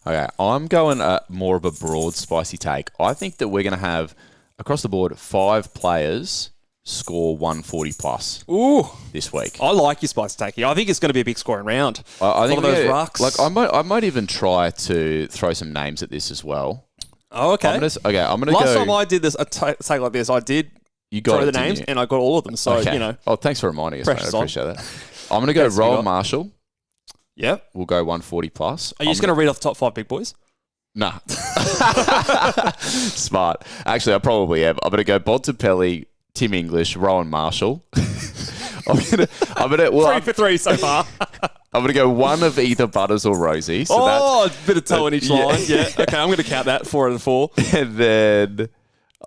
Okay, I'm going more of a broad, spicy take. I think that we're going to have, across the board, 5 players score 140 plus this week. I like your spicy take here. I think it's going to be a big scoring round. I think one of those rucks. Like I might even try to throw some names at this as well. Oh, okay. I'm going to go... Last time I did this, a take like this, I did throw the names, and I got all of them. So, Oh, thanks for reminding us, mate. I appreciate that. I'm going to go Rowan Marshall. Yep. We'll go 140 plus. Are you just going to read off the top 5 big boys? Nah. Smart. Actually, I probably am. I'm going to go Bont, Tim English, Rowan Marshall. I'm gonna. Well, 3 for 3 so far. I'm gonna go one of either Butters or Rosie. So a bit of toe in each line. Yeah. Okay, I'm gonna count that 4 out of 4. and then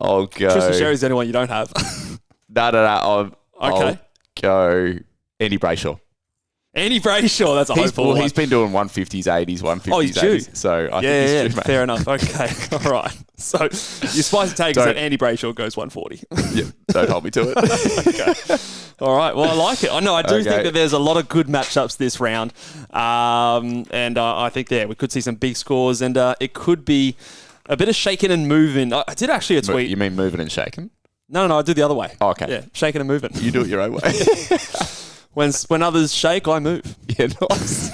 I'll go. Tristan Sherry's the only one you don't have. No. I'll Okay. go Andy Brayshaw. Andy Brayshaw, that's a hopeful one. He's been doing 150s, 80s, 150s, Oh, he's due. 80s. So I think he's due, mate. Fair enough. Okay, all right. So your spicy take is that Andy Brayshaw goes 140. Yeah, don't hold me to it. Okay. All right. Well, I like it. I know. I do think that there's a lot of good matchups this round, and I think we could see some big scores, and it could be a bit of shaking and moving. I did actually a tweet. You mean moving and shaking? No. I do the other way. Oh, okay. Yeah, shaking and moving. You do it your own way. When others shake, I move. Yeah, nice.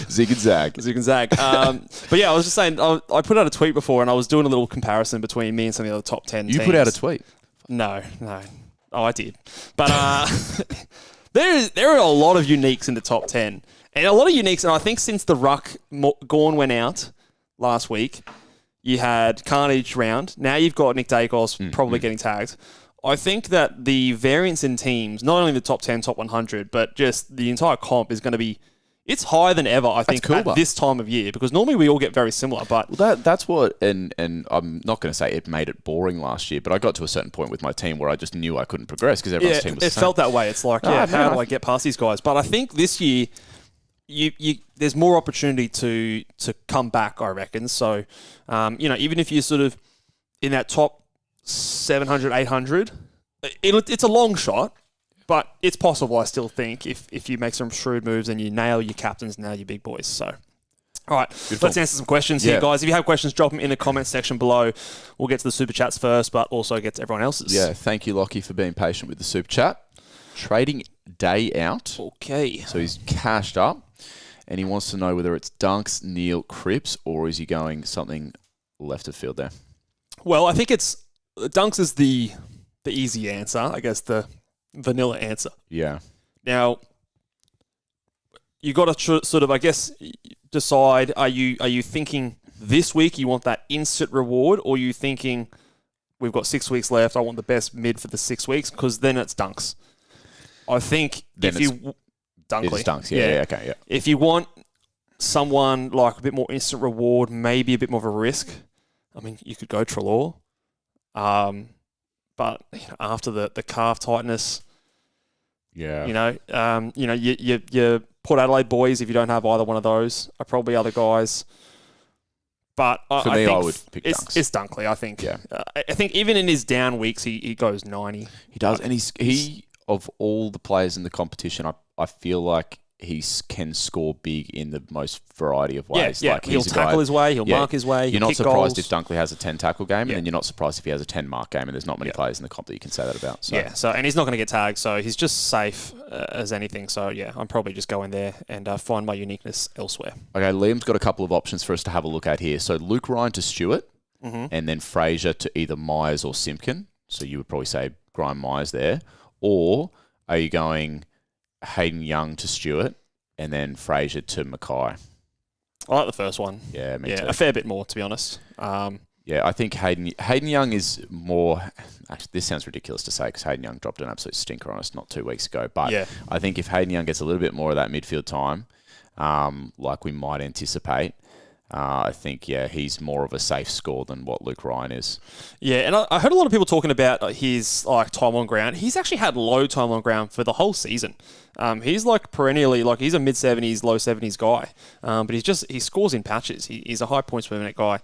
Zig and zag. Zig and zag. But yeah, I was just saying, I put out a tweet before, and I was doing a little comparison between me and some of the other top 10 teams. You put out a tweet? No. Oh, I did. But there are a lot of uniques in the top 10. And a lot of uniques, and I think since the Ruck Gorn went out last week, you had Carnage round. Now you've got Nick Dacos probably getting tagged. I think that the variance in teams, not only the top 10, top 100, but just the entire comp is going to be, it's higher than ever, I think, at this time of year, because normally we all get very similar. But that's what, and I'm not going to say it made it boring last year, but I got to a certain point with my team where I just knew I couldn't progress because everyone's team was the same. It felt that way. It's like, how do I get past these guys? But I think this year, there's more opportunity to come back, I reckon. So, even if you're sort of in that top 700, 800, it's a long shot, but it's possible, I still think, if you make some shrewd moves and you nail your captains, nail your big boys. So, all right, let's answer some questions here, guys. If you have questions, drop them in the comments section below. We'll get to the super chats first, but also get to everyone else's. Yeah, thank you, Lockie, for being patient with the super chat. Trading day out. Okay. So he's cashed up, and he wants to know whether it's Dunks, Neil, Cripps, or is he going something left of field there? Well, I think Dunks is the easy answer, I guess, the vanilla answer. Yeah. Now, you got to sort of, I guess, decide, are you thinking this week you want that instant reward, or are you thinking we've got 6 weeks left, I want the best mid for the 6 weeks, because then it's Dunks. I think then if you... Dunkley. It's Dunks, yeah, okay, yeah. If you want someone like a bit more instant reward, maybe a bit more of a risk, I mean, you could go Treloar. But after the calf tightness, your Port Adelaide boys, if you don't have either one of those, are probably other guys. But I think I would pick Dunks. It's Dunkley, I think. Yeah. I think even in his down weeks, he goes 90. He does, and he of all the players in the competition, I feel like he can score big in the most variety of ways. Yeah, like he'll tackle his way, he'll mark his way, You're not surprised goals. if Dunkley has a 10 tackle game, and then you're not surprised if he has a 10 mark game, and there's not many players in the comp that you can say that about. So. Yeah, and he's not going to get tagged, so he's just safe as anything. So, yeah, I'm probably just going there and find my uniqueness elsewhere. Okay, Liam's got a couple of options for us to have a look at here. So Luke Ryan to Stewart, and then Fraser to either Myers or Simpkin. So you would probably say Grime Myers there. Or are you going Hayden Young to Stewart, and then Fraser to Mackay? I like the first one. Yeah, me too. A fair bit more, to be honest. Yeah, I think Hayden Young is more... Actually, this sounds ridiculous to say because Hayden Young dropped an absolute stinker on us not 2 weeks ago. But I think if Hayden Young gets a little bit more of that midfield time, like we might anticipate, I think, he's more of a safe score than what Luke Ryan is. Yeah, and I heard a lot of people talking about his time on ground. He's actually had low time on ground for the whole season. He's perennially, he's a mid-70s, low 70s guy. But he scores in patches. He's a high points per minute guy.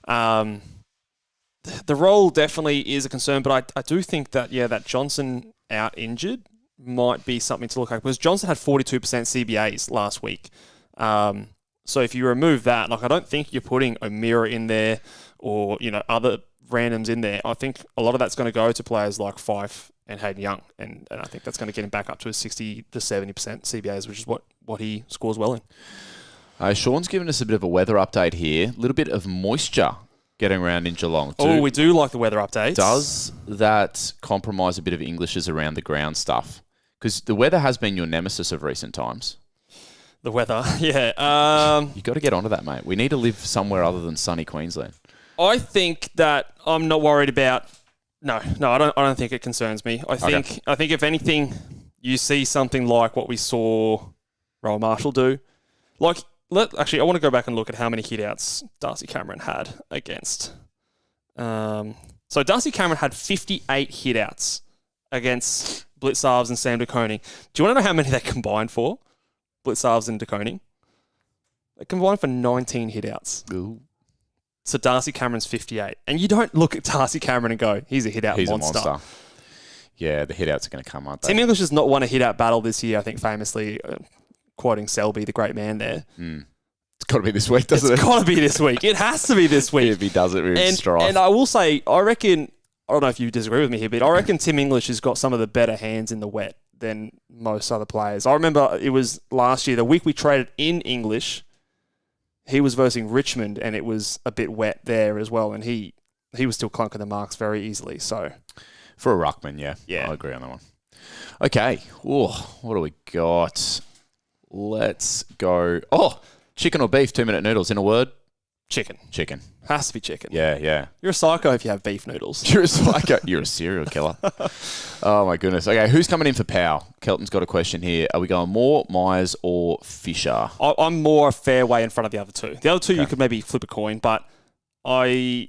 The role definitely is a concern, but I do think that, that Johnson out injured might be something to look at, because Johnson had 42% CBAs last week. So if you remove that, I don't think you're putting O'Meara in there or, other randoms in there. I think a lot of that's going to go to players like Fife and Hayden Young. And I think that's going to get him back up to his 60 to 70% CBAs, which is what he scores well in. Sean's given us a bit of a weather update here. A little bit of moisture getting around in Geelong. Oh, we do like the weather updates. Does that compromise a bit of English's around the ground stuff? Because the weather has been your nemesis of recent times. The weather, yeah. You got to get onto that, mate. We need to live somewhere other than sunny Queensland. I think that I'm not worried about. No, I don't think it concerns me. I think if anything, you see something like what we saw Rowan Marshall do. Like, actually, I want to go back and look at how many hitouts Darcy Cameron had against. So Darcy Cameron had 58 hitouts against Blitzarves and Sam De Koning. Do you want to know how many they combined for? Blitzarves and De Koning? They combined for 19 hitouts. Ooh. So Darcy Cameron's 58. And you don't look at Darcy Cameron and go, he's a hitout monster. A monster. Yeah, the hitouts are going to come, aren't they? Tim English has not won a hitout battle this year, I think famously, quoting Selby, the great man there. It's got to be this week, doesn't it? It's got to be this week. It has to be this week. If he does it, we're in strife. And I will say, I reckon, I don't know if you disagree with me here, but I reckon Tim English has got some of the better hands in the wet than most other players. I remember it was last year, the week we traded in English, he was versing Richmond, and it was a bit wet there as well, and he was still clunking the marks very easily. So for a ruckman, yeah, I agree on that one. Okay, what do we got? Let's go. Oh, chicken or beef, 2-minute noodles. In a word, chicken. Chicken. Has to be chicken. Yeah. You're a psycho if you have beef noodles. You're a psycho. You're a serial killer. Oh, my goodness. Okay, who's coming in for Pow? Kelton's got a question here. Are we going Moore, Myers, or Fisher? I'm more a fair way in front of the other two. The other two, you could maybe flip a coin, but I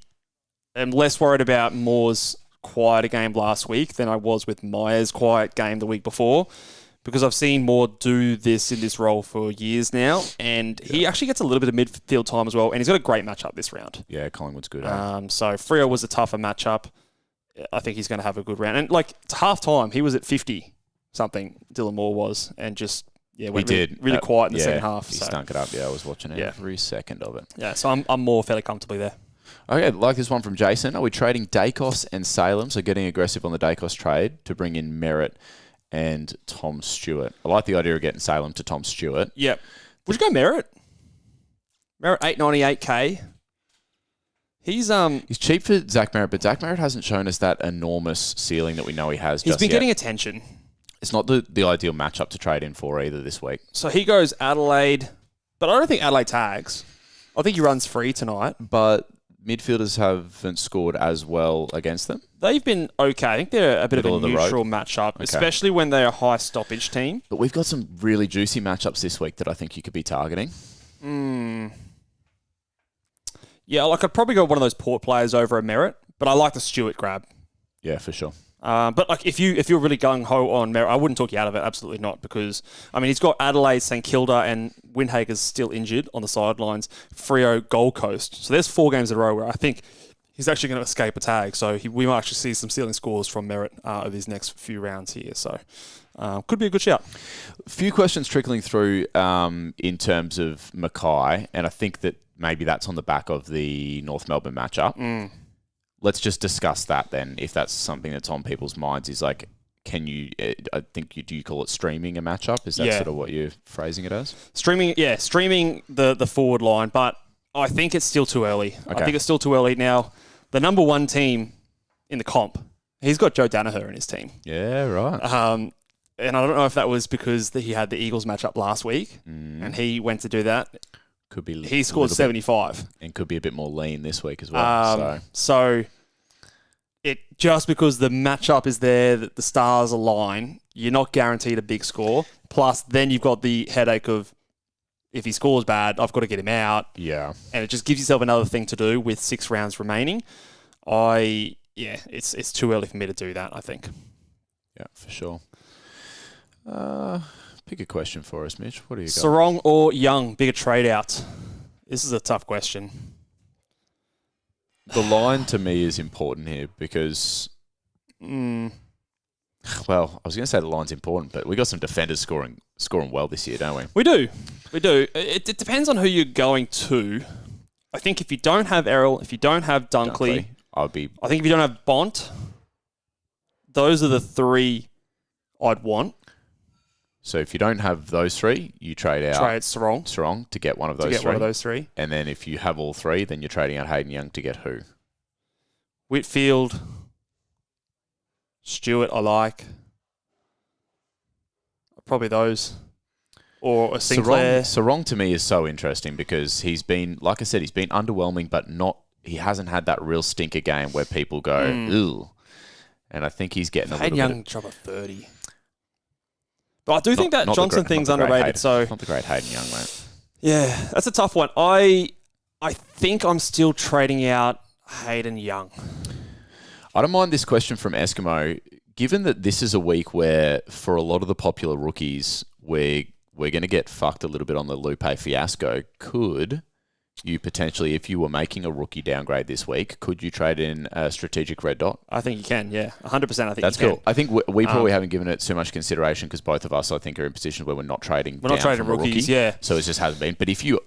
am less worried about Moore's quieter game last week than I was with Myers' quiet game the week before, because I've seen Moore do this in this role for years now, and he actually gets a little bit of midfield time as well, and he's got a great matchup this round. Yeah, Collingwood's good. So Freo was a tougher matchup. I think he's going to have a good round. And like, it's half-time, he was at 50-something, Dylan Moore was, and just went really quiet in the second half. He stunk it up. Yeah, I was watching every second of it. Yeah, so I'm more fairly comfortably there. Okay, like this one from Jason. Are we trading Dacos and Salem, so getting aggressive on the Dacos trade to bring in Merritt and Tom Stewart? I like the idea of getting Salem to Tom Stewart. Yep. Would you go Merritt? Merritt, $898K. He's cheap for Zach Merritt, but Zach Merritt hasn't shown us that enormous ceiling that we know he has. He's been getting attention. It's not the ideal matchup to trade in for either this week. So he goes Adelaide, but I don't think Adelaide tags. I think he runs free tonight. But midfielders haven't scored as well against them. They've been okay. I think they're a bit of a neutral matchup, especially when they're a high stoppage team. But we've got some really juicy matchups this week that I think you could be targeting. Yeah, like I'd probably go one of those Port players over a Merritt, but I like the Stewart grab. Yeah, for sure. But like if you're really gung-ho on Merritt, I wouldn't talk you out of it. Absolutely not, because I mean he's got Adelaide, St Kilda, and Windhager's still injured on the sidelines. Freo, Gold Coast. So there's 4 games in a row where I think he's actually going to escape a tag. So we might actually see some ceiling scores from Merritt over these next few rounds here. So could be a good shout. A few questions trickling through in terms of Mackay, and I think that maybe that's on the back of the North Melbourne matchup. Let's just discuss that then, if that's something that's on people's minds. Is like, can you? I think do you call it streaming a matchup? Is that sort of what you're phrasing it as? Streaming the forward line, but I think it's still too early. Okay. I think it's still too early now. The number 1 team in the comp, he's got Joe Danaher in his team. Yeah, right. And I don't know if that was because he had the Eagles matchup last week, and he went to do that. Could be. He scored 75, and could be a bit more lean this week as well. So it just because the matchup is there, that the stars align, you're not guaranteed a big score. Plus, then you've got the headache of if he scores bad, I've got to get him out. Yeah, and it just gives yourself another thing to do with 6 rounds remaining. It's too early for me to do that, I think. Yeah, for sure. Pick a question for us, Mitch. What do you got? Sarong or Young, bigger trade out? This is a tough question. The line to me is important here because, well, I was going to say the line's important, but we got some defenders scoring well this year, don't we? We do. It depends on who you're going to. I think if you don't have Errol, if you don't have Dunkley, I think if you don't have Bont, those are the 3 I'd want. So if you don't have those 3, you trade Sarong to get one of those 3. And then if you have all 3, then you're trading out Hayden Young to get who? Whitfield, Stewart, I like. Probably those. Or a Sinclair. Sarong to me is so interesting because he's been, like I said, he's been underwhelming, but he hasn't had that real stinker game where people go, ooh. And I think he's getting a little bit. Hayden Young drop a 30. But I do think that Johnson thing's underrated. So not the great Hayden Young, mate. Yeah, that's a tough one. I think I'm still trading out Hayden Young. I don't mind this question from Eskimo. Given that this is a week where, for a lot of the popular rookies, we're going to get fucked a little bit on the Lupe fiasco, could you potentially, if you were making a rookie downgrade this week, could you trade in a strategic red dot? I think you can, yeah. 100% I think that's you cool. can. I think we probably haven't given it too much consideration because both of us, I think, are in positions where we're not trading We're not trading rookies, yeah. So it just hasn't been. But if you,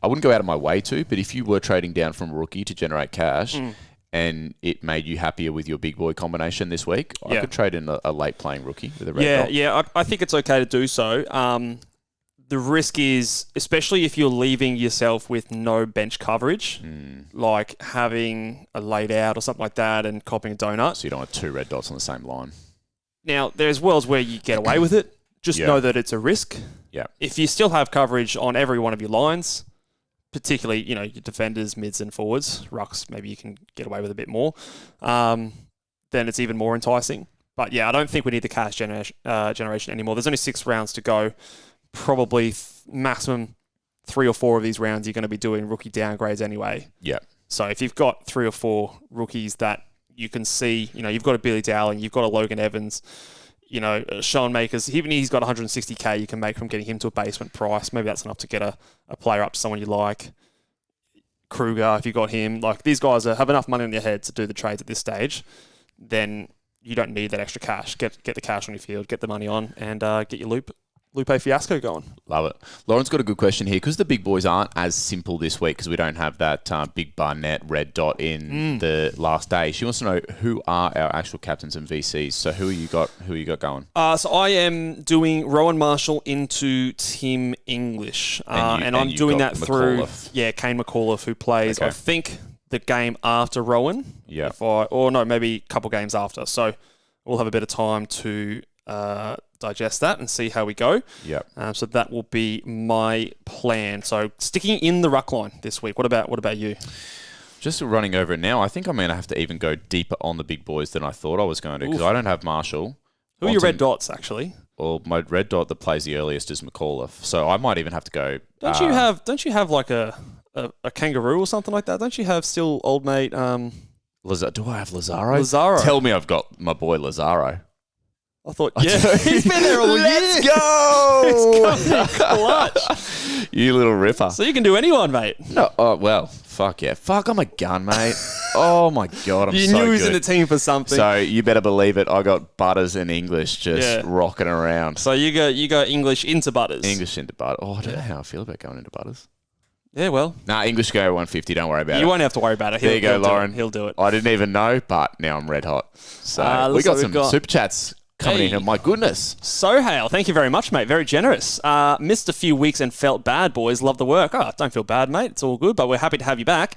I wouldn't go out of my way to, but if you were trading down from a rookie to generate cash and it made you happier with your big boy combination this week, I could trade in a late playing rookie with a red dot. Yeah, I think it's okay to do so. The risk is, especially if you're leaving yourself with no bench coverage, like having a laid out or something like that and copping a donut. So you don't have 2 red dots on the same line. Now, there's worlds where you get away with it. Just know that it's a risk. Yeah. If you still have coverage on every one of your lines, particularly, your defenders, mids and forwards, rucks, maybe you can get away with a bit more, then it's even more enticing. But yeah, I don't think we need the cash generation anymore. There's only 6 rounds to go. Probably maximum 3 or 4 of these rounds you're going to be doing rookie downgrades anyway. Yeah. So if you've got 3 or 4 rookies that you can see, you've got a Billy Dowling, you've got a Logan Evans, Sean Makers, even he's got 160k you can make from getting him to a basement price. Maybe that's enough to get a player up to someone you like. Kruger, if you got him, like these guys have enough money on their head to do the trades at this stage, then you don't need that extra cash. Get the cash on your field, get the money on, and get your Lupe fiasco going. Love it. Lauren's got a good question here because the big boys aren't as simple this week because we don't have that big Barnett red dot in the last day. She wants to know who are our actual captains and VCs. So who you got going? So I am doing Rowan Marshall into Tim English, and I'm doing that through Kane McAuliffe, who plays I think the game after Rowan. Yeah. Maybe a couple games after. So we'll have a bit of time to digest that and see how we go. Yep. So that will be my plan. So sticking in the ruck line this week. What about you? Just running over it now. I think I'm going to have to even go deeper on the big boys than I thought I was going to because I don't have Marshall. Who are your red dots actually? Well, my red dot that plays the earliest is McAuliffe. So I might even have to go. Don't you have like a kangaroo or something like that? Don't you have still old mate? Do I have Lazaro? Lazaro. Tell me I've got my boy Lazaro. I thought, he's been there all year. Let's go! He's coming clutch. You little ripper. So you can do anyone, mate. No, well, fuck yeah. Fuck, I'm a gun, mate. Oh my God, I'm so good. You knew he was in the team for something. So you better believe it. I got Butters and English just rocking around. So you go English into Butters. English into Butters. Oh, I don't know how I feel about going into Butters. Yeah, well. Nah, English go 150. Don't worry about it. You won't have to worry about it. There you go, Lauren. He'll do it. I didn't even know, but now I'm red hot. So we got some super chats coming in. My goodness. Sohail, thank you very much, mate. Very generous. Missed a few weeks and felt bad, boys. Love the work. Oh, don't feel bad, mate. It's all good, but we're happy to have you back.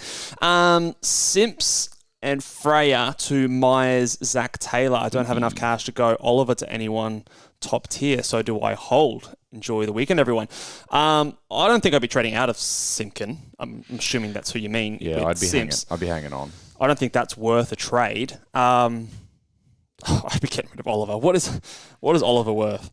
Simps and Freya to Myers, Zach Taylor. I don't have enough cash to go Oliver to anyone top tier, so do I hold? Enjoy the weekend, everyone. I don't think I'd be trading out of Simkin. I'm assuming that's who you mean. Yeah, I'd be hanging on. I don't think that's worth a trade. I'd be getting rid of Oliver. What is Oliver worth?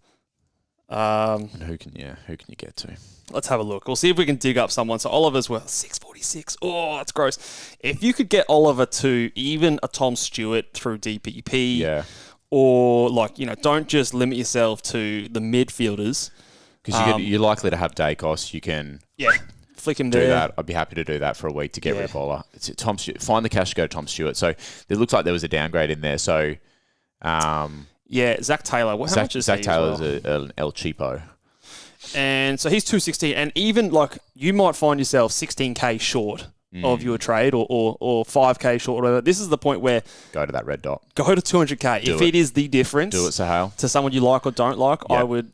And who can you get to? Let's have a look. We'll see if we can dig up someone. So Oliver's worth 646. Oh, that's gross. If you could get Oliver to even a Tom Stewart through DPP, or don't just limit yourself to the midfielders. Because you're likely to have Dacos. You can flick him do there. that. I'd be happy to do that for a week to get rid of Ola. It's Tom Stewart. Find the cash to go to Tom Stewart. So it looks like there was a downgrade in there. So Zach Taylor. How much is Zach he Taylor's as well? an El Cheapo. And so he's 216. And even you might find yourself 16k short of your trade or 5k short or whatever. This is the point where go to that red dot. Go to 200k. If it is the difference, do it, Sohail. To someone you like or don't like, I would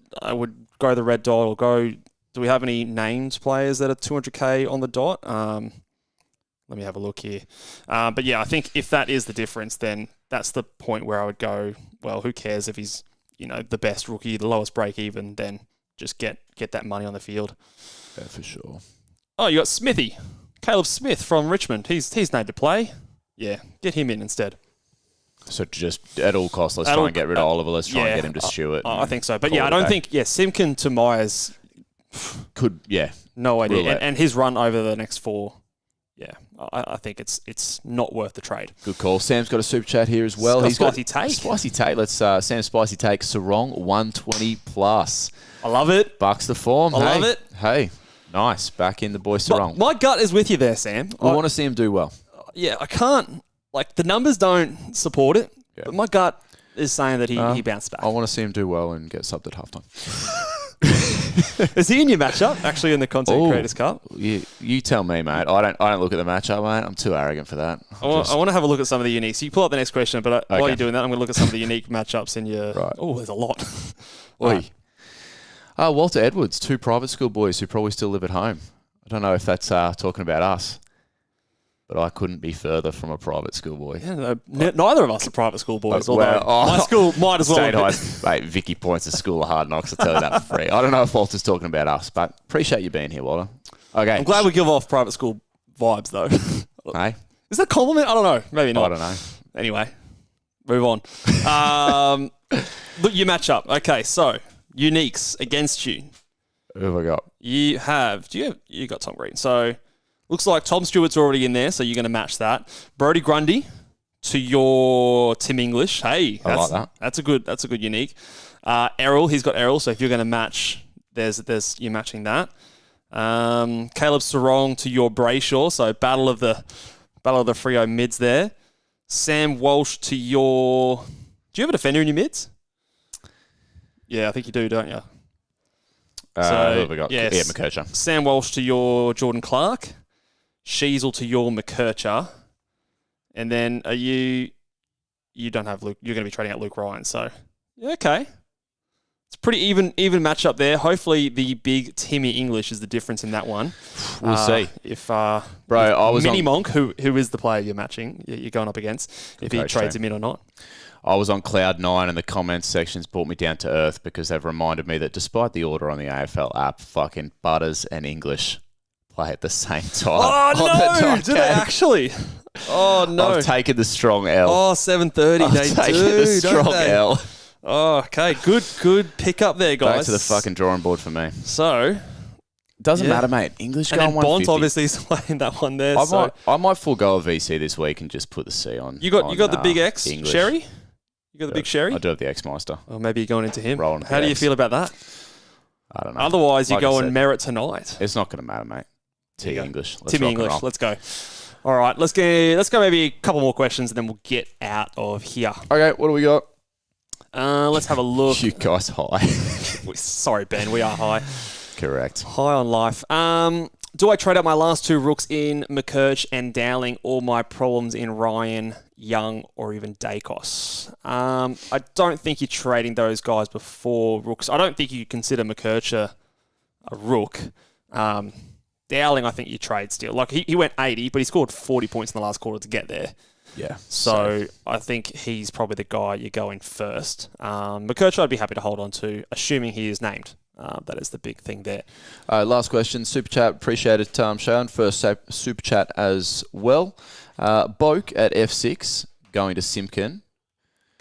go the red dot or go. Do we have any named players that are 200k on the dot? Let me have a look here. But yeah, I think if that is the difference, then that's the point where I would go, well, who cares if he's, the best rookie, the lowest break even, then just get that money on the field. Yeah, for sure. Oh, you got Smithy. Caleb Smith from Richmond. He's named to play. Yeah, get him in instead. So just at all costs, let's try and get rid of Oliver. Let's try and get him to Stewart. I think so. But I don't think, Simpkin to Myers could, no idea. And his run over the next 4, I think it's not worth the trade. Good call. Sam's got a super chat here as well. He's got a spicy take. Spicy take. Let's Sam's spicy take. Sarong 120 plus. I love it. Bucks the form. I love it. Hey, nice. Back in the boy Sarong. My gut is with you there, Sam. I want to see him do well. Yeah, I can't. Like, the numbers don't support it, but my gut is saying that he bounced back. I want to see him do well and get subbed at halftime. Is he in your matchup, actually, in the Content Creators Cup? You tell me, mate. I don't look at the matchup, mate. I'm too arrogant for that. I want to have a look at some of the uniques. So you pull up the next question, but while you're doing that, I'm going to look at some of the unique matchups in your... Right. Oh, there's a lot. Walter Edwards, 2 private school boys who probably still live at home. I don't know if that's talking about us, but I couldn't be further from a private school boy. Yeah, neither of us are private school boys. My school might as well. Mate, Vicky points to School of Hard Knocks. I'll tell you that for free. I don't know if Walter's talking about us, but appreciate you being here, Walter. Okay. I'm glad we give off private school vibes, though. Hey? Is that a compliment? I don't know. Maybe not. I don't know. Anyway, move on. Look, your matchup. Okay, so uniques against you. Who have I got? You got Tom Green. So looks like Tom Stewart's already in there, so you're going to match that. Brodie Grundy to your Tim English. Hey, I like that. That's a good unique. Errol, he's got Errol, so if you're going to match, you're matching that. Caleb Sarong to your Brayshaw, so battle of the Freo mids there. Sam Walsh to your... Do you have a defender in your mids? Yeah, I think you do, don't you? Who have we got? Yes. Yeah, McKercher. Sam Walsh to your Jordan Clark. Sheasel to your McKercher. And then you don't have Luke. You're going to be trading out Luke Ryan. So, okay. It's a pretty even matchup there. Hopefully the big Timmy English is the difference in that one. We'll see. If I was Mini Monk, who is the player you're matching, you're going up against, if he trades him in or not. I was on cloud 9 and the comments sections brought me down to earth because they've reminded me that despite the order on the AFL app, fucking Butters and English play at the same time. Oh, no! Do they actually? Oh, no. I've taken the strong L. Oh, 7:30. I've taken the strong L. Oh, okay. Good pick up there, guys. Back to the fucking drawing board for me. So... Doesn't matter, mate. English and going then Bont 150. obviously is playing that one there. I might forego a VC this week and just put the C on. You got the big X, English. Sherry? You got the big Sherry? I do have the X-Meister. Or maybe you're going into him. Rolling How do you feel about that? I don't know. Otherwise, you go and merit tonight. It's not going to matter, mate. English. Timmy English. Let's go. All right, let's go maybe a couple more questions and then we'll get out of here. Okay, what do we got? Let's have a look. You guys high. Sorry, Ben, we are high. Correct. High on life. Do I trade out my last 2 rooks in McKerch and Dowling, or my problems in Ryan, Young, or even Dacos? I don't think you're trading those guys before rooks. I don't think you consider McKerch a rook. Dowling, I think you trade still. Like, he went 80, but he scored 40 points in the last quarter to get there. Yeah. So I think he's probably the guy you're going first. McKerch, I'd be happy to hold on to, assuming he is named. That is the big thing there. Last question, super chat. Appreciate it, Sharon. First super chat as well. Boak at F6 going to Simpkin.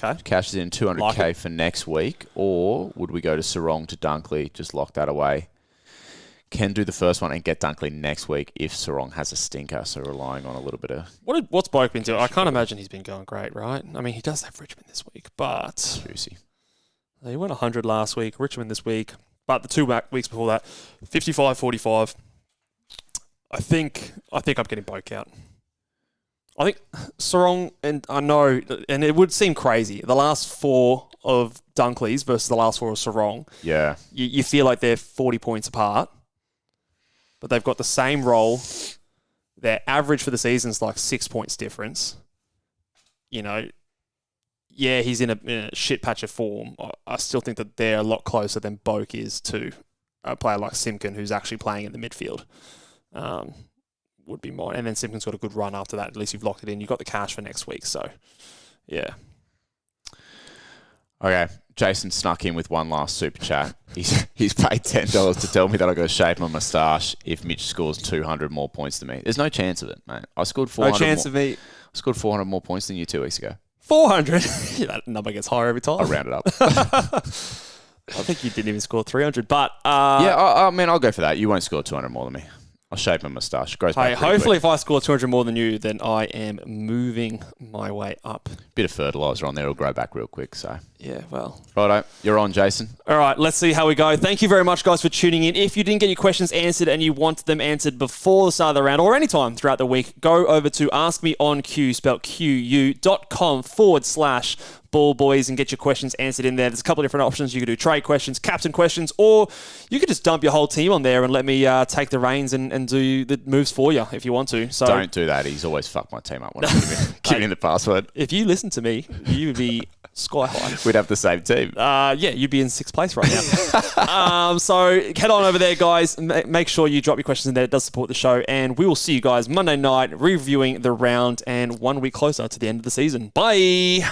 Okay. Cashes in 200K for next week. Or would we go to Sarong to Dunkley? Just lock that away. Can do the first one and get Dunkley next week if Sarong has a stinker. So relying on a little bit of... What's Boak been doing? I can't imagine he's been going great, right? I mean, he does have Richmond this week, but... Juicy. He went 100 last week. Richmond this week. But the 2 weeks before that, 55-45. I think I'm getting Boak out. I think Sarong, and I know, and it would seem crazy, the last 4 of Dunkley's versus the last 4 of Sarong. Yeah. You feel like they're 40 points apart, but they've got the same role. Their average for the season is like 6 points difference. You know, yeah, he's in a shit patch of form. I still think that they're a lot closer than Boak is to a player like Simpkin, who's actually playing in the midfield. Would be mine. And then Simpkin's got a good run after that. At least you've locked it in. You've got the cash for next week. So, yeah. Okay. Jason snuck in with one last super chat. He's paid $10 to tell me that I got to shave my moustache if Mitch scores 200 more points than me. There's no chance of it, mate. I scored 400 No chance of me. I scored 400 more points than you 2 weeks ago. 400. That number gets higher every time. I'll round it up. I think you didn't even score 300, but Yeah, I mean, I'll go for that. You won't score 200 more than me. I'll shave my moustache. Grows back pretty hopefully quick. if I score 200 more than you, then I am moving my way up. Bit of fertiliser on there. It'll grow back real quick. So, Yeah, well. righto. You're on, Jason. All right, let's see how we go. Thank you very much, guys, for tuning in. If you didn't get your questions answered and you want them answered before the start of the round or anytime throughout the week, go over to askmeonq, spelled QU.com/Ball Boys and get your questions answered in there. There's a couple of different options. You could do trade questions, captain questions, or you could just dump your whole team on there and let me take the reins and do the moves for you if you want to. So Don't do that. He's always fucked my team up when I give him the password. if you listen to me, you would be sky high. We'd have the same team. Yeah, you'd be in 6th place right now. So head on over there, guys. Make sure you drop your questions in there. It does support the show. And we will see you guys Monday night reviewing the round and 1 week closer to the end of the season. Bye.